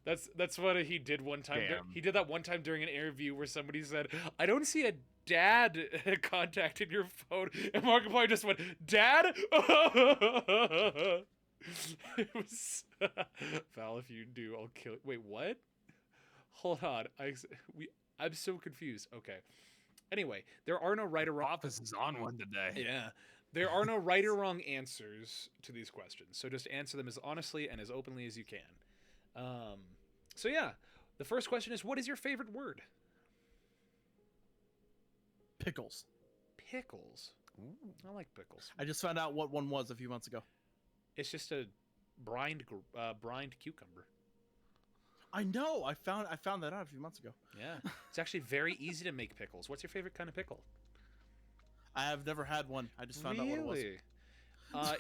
That's what he did one time. Damn. He did that one time during an interview where somebody said, "I don't see a dad contact in your phone," and Markiplier just went, "Dad." It was Val. If you do, I'll kill. Wait, what? Hold on. I'm so confused. Okay. Anyway, there are no right or wrong. Office is on one today. Yeah. There are no right or wrong answers to these questions. So just answer them as honestly and as openly as you can. So yeah, the first question is, what is your favorite word? Pickles. Pickles. I like pickles. I just found out what one was a few months ago. It's just a brined cucumber. I know. I found that out a few months ago. Yeah, it's actually very easy to make pickles. What's your favorite kind of pickle? I have never had one. I just found out what it was.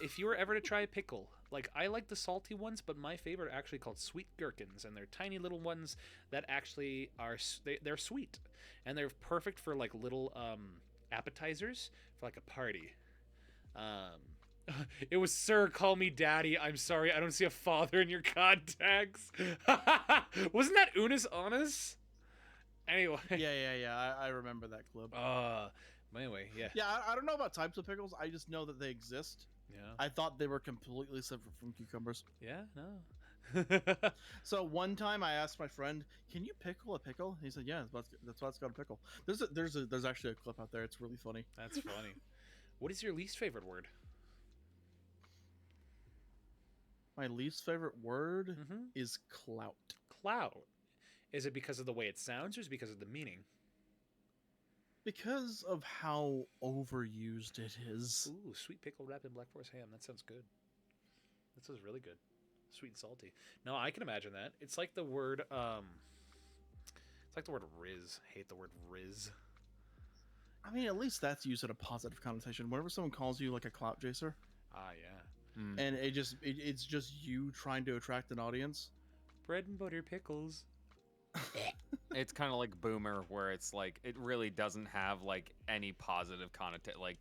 If you were ever to try a pickle, like I like the salty ones, but my favorite are actually called sweet gherkins, and they're tiny little ones that actually are they're sweet, and they're perfect for like little appetizers for like a party. It was Sir, call me daddy. I'm sorry, I don't see a father in your contacts. Wasn't that Unis Honest? Anyway. Yeah. I remember that clip. But anyway, yeah. Yeah, I don't know about types of pickles. I just know that they exist. Yeah. I thought they were completely separate from cucumbers. Yeah, no. So one time I asked my friend, "Can you pickle a pickle?" He said, "Yeah, that's why it's got a pickle." There's actually a clip out there. It's really funny. That's funny. What is your least favorite word? My least favorite word is clout. Clout. Is it because of the way it sounds, or is it because of the meaning? Because of how overused it is. Ooh, sweet pickle wrapped in Black Forest ham. That sounds good. That sounds really good. Sweet and salty. No, I can imagine that. It's like the word it's like the word riz. Hate the word riz. I mean, at least that's used in a positive connotation. Whenever someone calls you like a clout chaser, Yeah. and it's just you trying to attract an audience. Bread and butter pickles. It's kind of like boomer, where it's like it really doesn't have like any positive connotation. Like,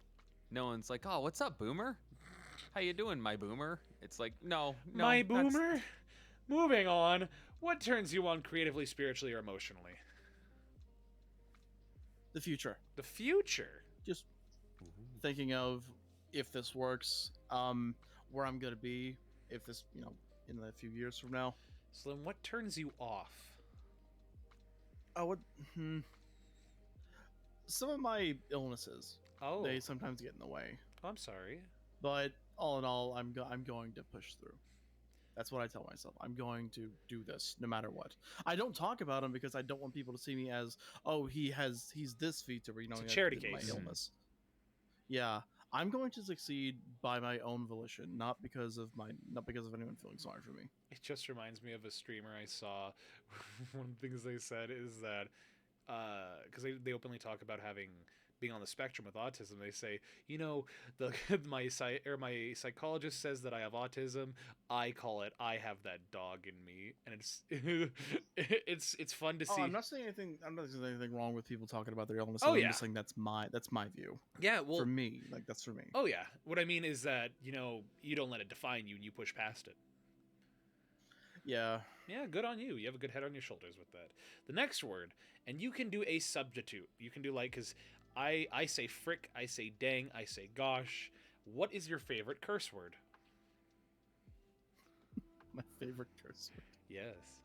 no one's like, "Oh, what's up, boomer? How you doing, my boomer?" It's like, no, My boomer. Moving on. What turns you on creatively, spiritually, or emotionally? The future. The future. Just thinking of if this works, where I'm gonna be, if this, in a few years from now. So then, what turns you off? Some of my illnesses. Oh, They sometimes get in the way. I'm sorry. But all in all, I'm going to push through. That's what I tell myself. I'm going to do this no matter what. I don't talk about him because I don't want people to see me as, oh, he's this feature. It's a charity case. My illness. Yeah, I'm going to succeed by my own volition, not because of anyone feeling sorry for me. It just reminds me of a streamer I saw. One of the things they said is that because they openly talk about being on the spectrum with autism. They say, my psychologist says that I have autism. I call it I have that dog in me, and it's fun to see. I'm not saying anything. I'm not saying anything wrong with people talking about their illness. Oh, I'm yeah. just saying that's my view. Yeah, well, for me, that's for me. Oh yeah. What I mean is that you don't let it define you, and you push past it. Yeah. Yeah, good on you. You have a good head on your shoulders with that. The next word, and you can do a substitute. You can do because I say frick, I say dang, I say gosh. What is your favorite curse word? My favorite curse word. Yes.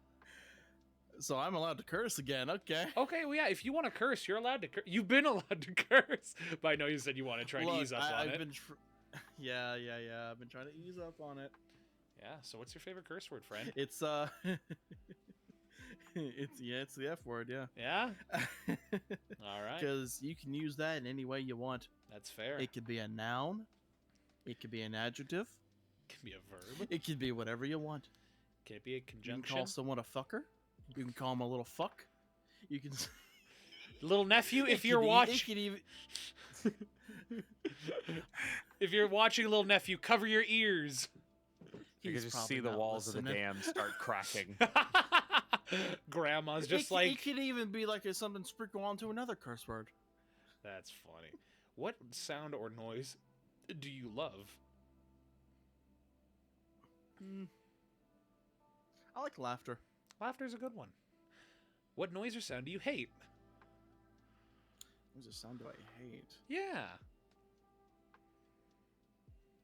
So I'm allowed to curse again. Okay. Okay, well, yeah, if you want to curse, you're allowed to curse. You've been allowed to curse. But I know you said you want to try to ease up on it. Yeah. I've been trying to ease up on it. Yeah, so what's your favorite curse word, friend? It's it's the F word, yeah. Yeah? All right. Because you can use that in any way you want. That's fair. It could be a noun. It could be an adjective. It can be a verb. It could be whatever you want. Can it be a You conjunction? can call someone a fucker. You can call him a little fuck. You can... Little nephew, if you're watching... If you're watching, little nephew, cover your ears. You can just see the walls of the dam start cracking. Grandma's just it could even be like something sprinkle onto another curse word. That's funny. What sound or noise do you love? I like laughter. Laughter's a good one. What noise or sound do you hate? What sound do I hate? Yeah.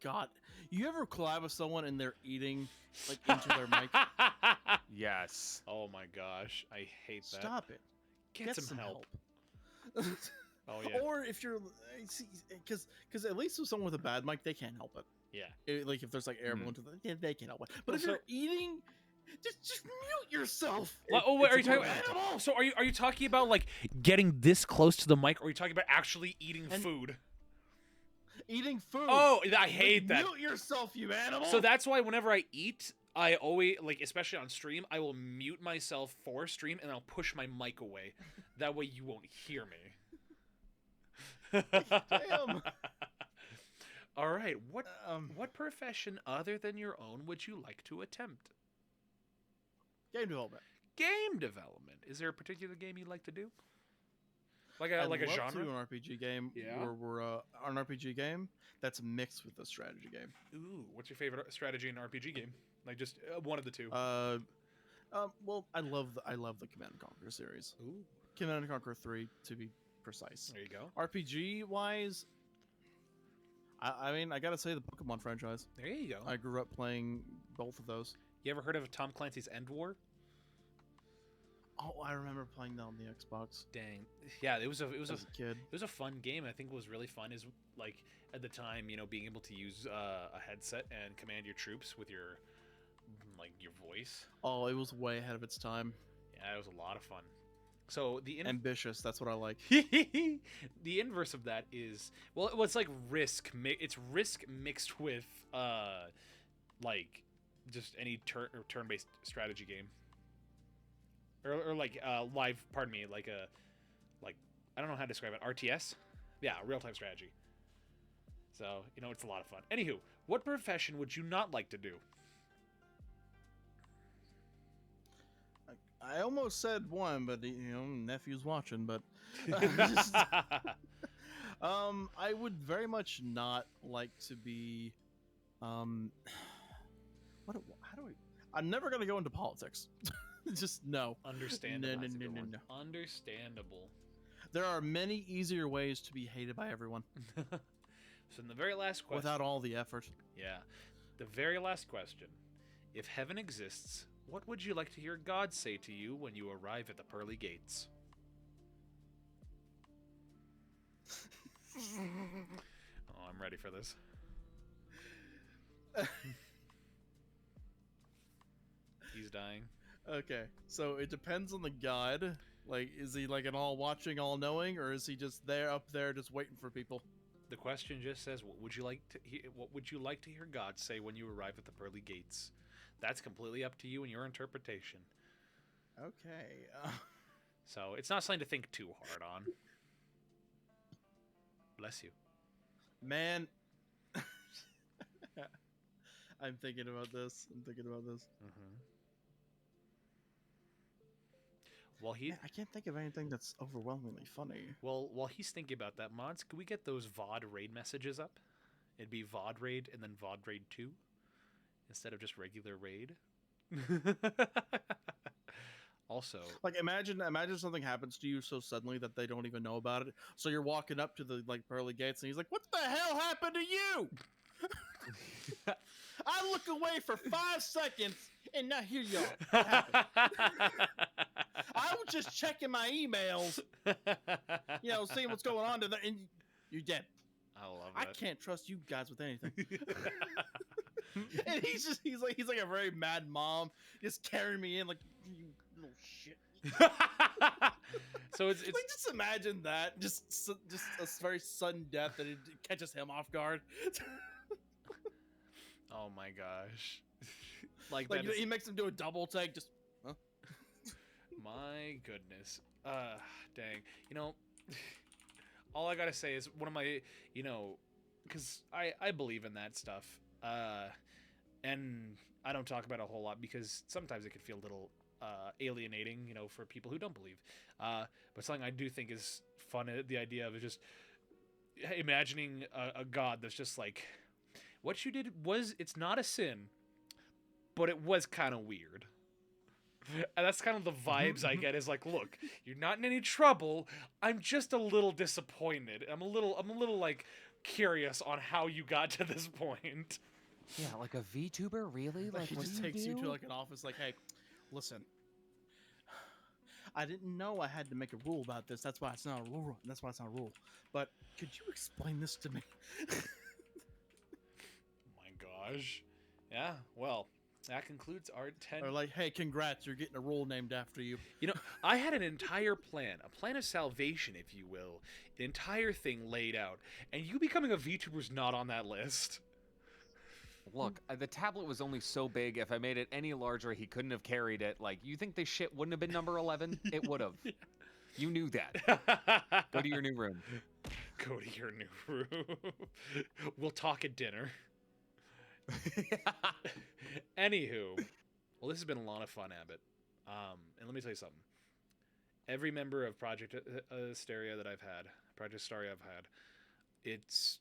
God, you ever collab with someone and they're eating like into their mic? Yes. Oh my gosh, I hate that. Stop it. Get some help. Oh yeah. Or if you're, because at least with someone with a bad mic, they can't help it. Yeah. Like if there's like air blowing to them, they can't help it. But if you're eating, just mute yourself. Oh wait, are you talking about? So are you talking about like getting this close to the mic, or are you talking about actually eating food? Eating food. Oh, I hate that. Mute yourself, you animal. So that's why whenever I eat, I always, like, especially on stream, I will mute myself for stream and I'll push my mic away. That way you won't hear me. Damn. All right, what profession other than your own would you like to attempt? Game development. Game development. Is there a particular game you'd like to do? Like a I'd love genre? to do an RPG game. Yeah. Where we're an RPG game that's mixed with a strategy game. Ooh, what's your favorite strategy in an RPG game? Like just one of the two. Well, I love the Command and Conquer series. Ooh, Command and Conquer 3 to be precise. there you go. RPG wise, I mean, I gotta say the Pokemon franchise. There you go. I grew up playing both of those. You ever heard of Tom Clancy's End War? Oh, I remember playing that on the Xbox Dang. Yeah, it was a as a kid. it was a fun game. I think what was really fun is, like, at the time, you know, being able to use a headset and command your troops with your voice. Oh, it was way ahead of its time. Yeah, it was a lot of fun. So the Ambitious, that's what I like. the inverse of that is, well, it's like Risk. It's Risk mixed with like just any turn-based strategy game. Or like live, pardon me, like I don't know how to describe it. RTS? Yeah, real-time strategy. So, you know, it's a lot of fun. Anywho, what profession would you not like to do? I almost said one, but nephew's watching. But I would very much not like to be. How do I? I'm never gonna go into politics. Just no. Understandable. No. Understandable. There are many easier ways to be hated by everyone So in the very last question, without all the effort. yeah, the very last question: if heaven exists, what would you like to hear God say to you when you arrive at the pearly gates? Oh, I'm ready for this. He's dying. Okay, so it depends on the god. Like, is he like an all-watching, all-knowing, or is he just up there, just waiting for people? The question just says, "What would you like to hear God say when you arrive at the pearly gates?" That's completely up to you and your interpretation. Okay. So it's not something to think too hard on. Bless you. Man, I'm thinking about this. Mm-hmm. While I can't think of anything that's overwhelmingly funny. while he's thinking about that, mods, can we get those VOD raid messages up? It'd be VOD raid and then VOD raid 2 instead of just regular raid. Also, Like, imagine something happens to you so suddenly that they don't even know about it. So you're walking up to the pearly gates, and he's like, "What the hell happened to you?" I look away for 5 seconds, and now here you are. What happened? I was just checking my emails, seeing what's going on, and you're dead. I love I that. can't trust you guys with anything. And he's like a very mad mom, just carrying me in like, you little shit. So it's Like, just imagine that, just a very sudden death that it catches him off guard. oh my gosh. Like Like, that is, he makes him do a double take. Just my goodness. Dang. You know, all I gotta say is one of my, because I believe in that stuff. And I don't talk about it a whole lot because sometimes it can feel a little alienating, for people who don't believe. But something I do think is fun, the idea of just imagining a god that's just like, what you did it's not a sin, but it was kind of weird. And that's kind of the vibes I get, is like, look, you're not in any trouble. I'm just a little disappointed. I'm a little like curious on how you got to this point. Yeah, like a VTuber, really? Like, he what just do you takes you do? to like an office, like, "Hey, listen, I didn't know I had to make a rule about this. That's why it's not a rule. That's why it's not a rule. But could you explain this to me?" My gosh. Yeah, well, That concludes our 10. Or like, hey, congrats, you're getting a role named after you. You know, I had an entire plan, a plan of salvation, if you will, an entire thing laid out, and you becoming a VTuber's not on that list. Look, the tablet was only so big. If I made it any larger, he couldn't have carried it. Like, you think this shit wouldn't have been number 11? It would have. You knew that. Go to your new room. Go to your new room. We'll talk at dinner. Anywho, well, this has been a lot of fun, Abbott. And let me tell you something. Every member of Project Astaria that I've had, Project Astaria I've had, it's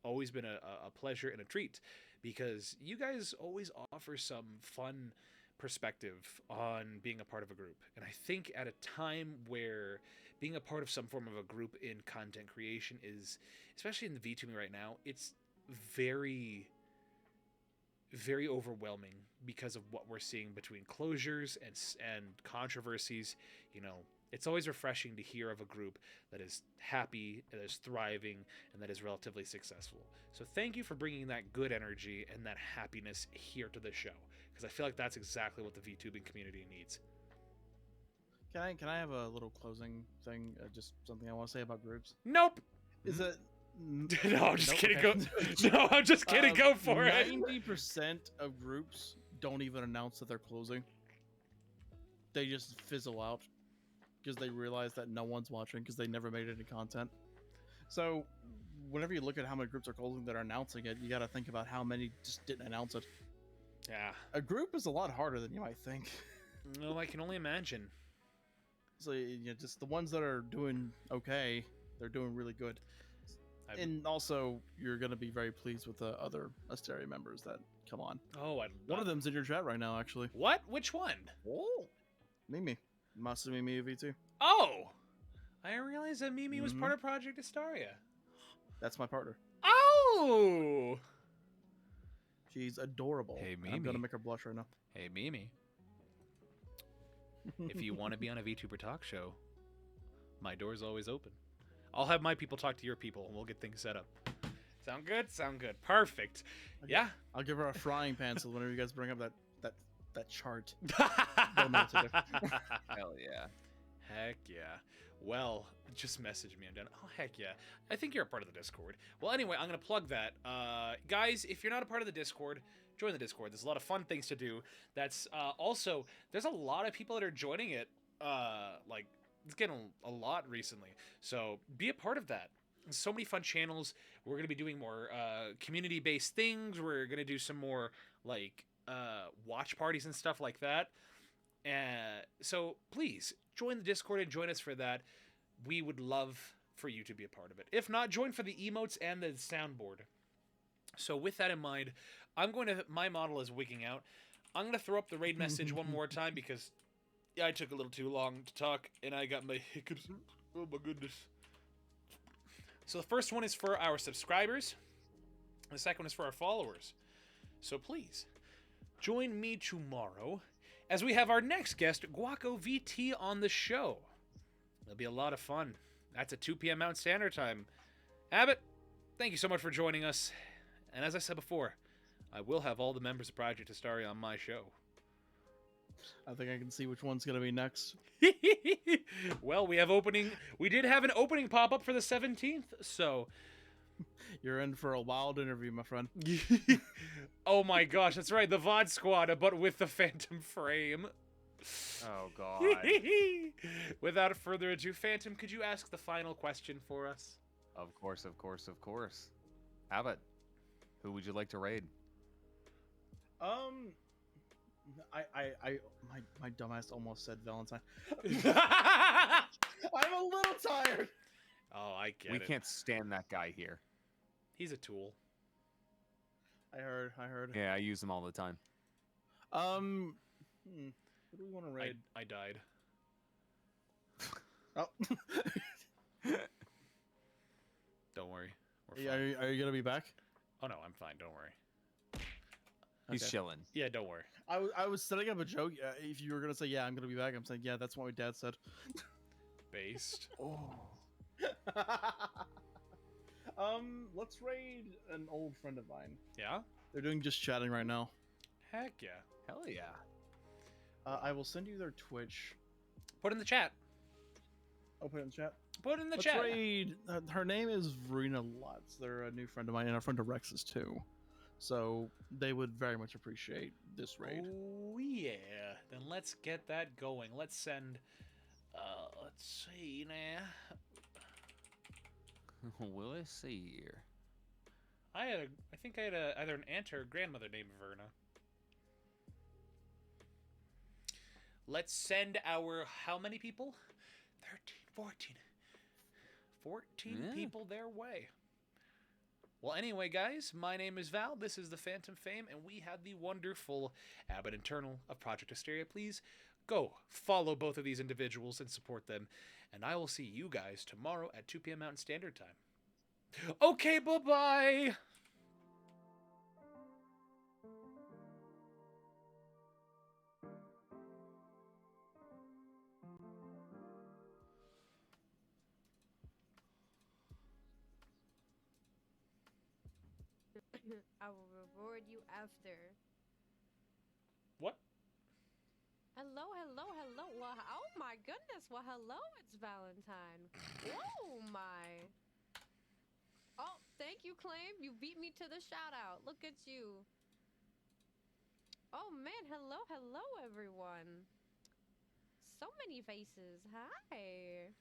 always been a pleasure and a treat because you guys always offer some fun perspective on being a part of a group. And I think at a time where being a part of some form of a group in content creation is, especially in the VTubing right now, it's very, very overwhelming because of what we're seeing between closures and controversies. You know, it's always refreshing to hear of a group that is happy, that is thriving, and that is relatively successful. So thank you for bringing that good energy and that happiness here to the show, because I feel like that's exactly what the VTubing community needs. Can I have a little closing thing? Just something I want to say about groups. Nope. Is that No, I'm just Nope, kidding. okay. Go. No, I'm just kidding. Go for it. 90% of groups don't even announce that they're closing. They just fizzle out because they realize that no one's watching because they never made any content. So whenever you look at how many groups are closing that are announcing it, you got to think about how many just didn't announce it. Yeah. A group is a lot harder than you might think. No, I can only imagine. So just the ones that are doing okay, they're doing really good. And also, you're going to be very pleased with the other Astaria members that come on. Oh, One of them's in your chat right now, actually. What? Which one? Oh, Mimi. Masumi V2. Oh! I didn't realize that Mimi was part of Project Astaria. That's my partner. Oh! She's adorable. Hey, I'm Mimi. going to make her blush right now. Hey, Mimi. If you want to be on a VTuber talk show, my door's always open. I'll have my people talk to your people, and we'll get things set up. Sound good? Sound good. Perfect. Yeah. I'll give her a frying pan so whenever you guys bring up that chart, they'll know what to do. Hell yeah. Heck yeah. Well, just message me. I'm done. Oh, heck yeah. I think you're a part of the Discord. Well, anyway, I'm going to plug that. Guys, if you're not a part of the Discord, join the Discord. There's a lot of fun things to do. That's also, there's a lot of people that are joining it. Like, it's getting a lot recently. So be a part of that. There's so many fun channels. We're going to be doing more community-based things. We're going to do some more, like, watch parties and stuff like that. So please join the Discord and join us for that. We would love for you to be a part of it. If not, join for the emotes and the soundboard. So with that in mind, my model is wigging out. I'm going to throw up the raid message one more time because I took a little too long to talk and I got my hiccups. Oh my goodness. So the first one is for our subscribers. The second one is for our followers. So please, join me tomorrow as we have our next guest, Guaco VT, on the show. It'll be a lot of fun. That's at 2 p.m. Mountain Standard Time. Abbott, thank you so much for joining us. And as I said before, I will have all the members of Project Astaria on my show. I think I can see which one's going to be next. Well, we did have an opening pop up for the 17th, so You're in for a wild interview, my friend. oh my gosh, that's right, the VOD squad, but with the Phantom frame. Oh, God. Without further ado, Phantom, could you ask the final question for us? Of course, of course, of course. Abbott, who would you like to raid? My dumbass almost said Valentine. I'm a little tired. Oh, I get We it. can't stand that guy here. He's a tool. I heard. Yeah, I use him all the time. What do we want to raid? I died. Oh. Don't worry. We're Yeah, fine. are you gonna be back? Oh no, I'm fine. Don't worry. He's Okay. chilling. Yeah, don't worry. I was setting up a joke. If you were gonna say yeah, I'm gonna be back, I'm saying yeah. That's what my dad said. Based. Oh. Let's raid an old friend of mine. Yeah? They're doing just chatting right now. Heck yeah. Hell yeah. I will send you their Twitch. Put it in the chat. I'll put it in the chat. Put it in the Let's chat. raid. Her name is Verena Lutz. They're a new friend of mine, and a friend of Rex's too. So they would very much appreciate this raid. Oh yeah. Then let's get that going. Let's send. Let's see now. Will I see here? I think I had either an aunt or a grandmother named Verna. Let's send our how many people? 13, 14 Yeah. people their way. Well, anyway, guys, my name is Val. This is the Phantom Fame, and we have the wonderful Abbot Internal of Project Astaria. Please go follow both of these individuals and support them. And I will see you guys tomorrow at 2 p.m. Mountain Standard Time. Okay, bye-bye! I will reward you after. What? Hello. Well, oh my goodness. Well, hello, it's Valentine. Whoa, my. Oh, thank you, Claim. You beat me to the shout out. Look at you. Oh man, hello, everyone. So many faces. Hi.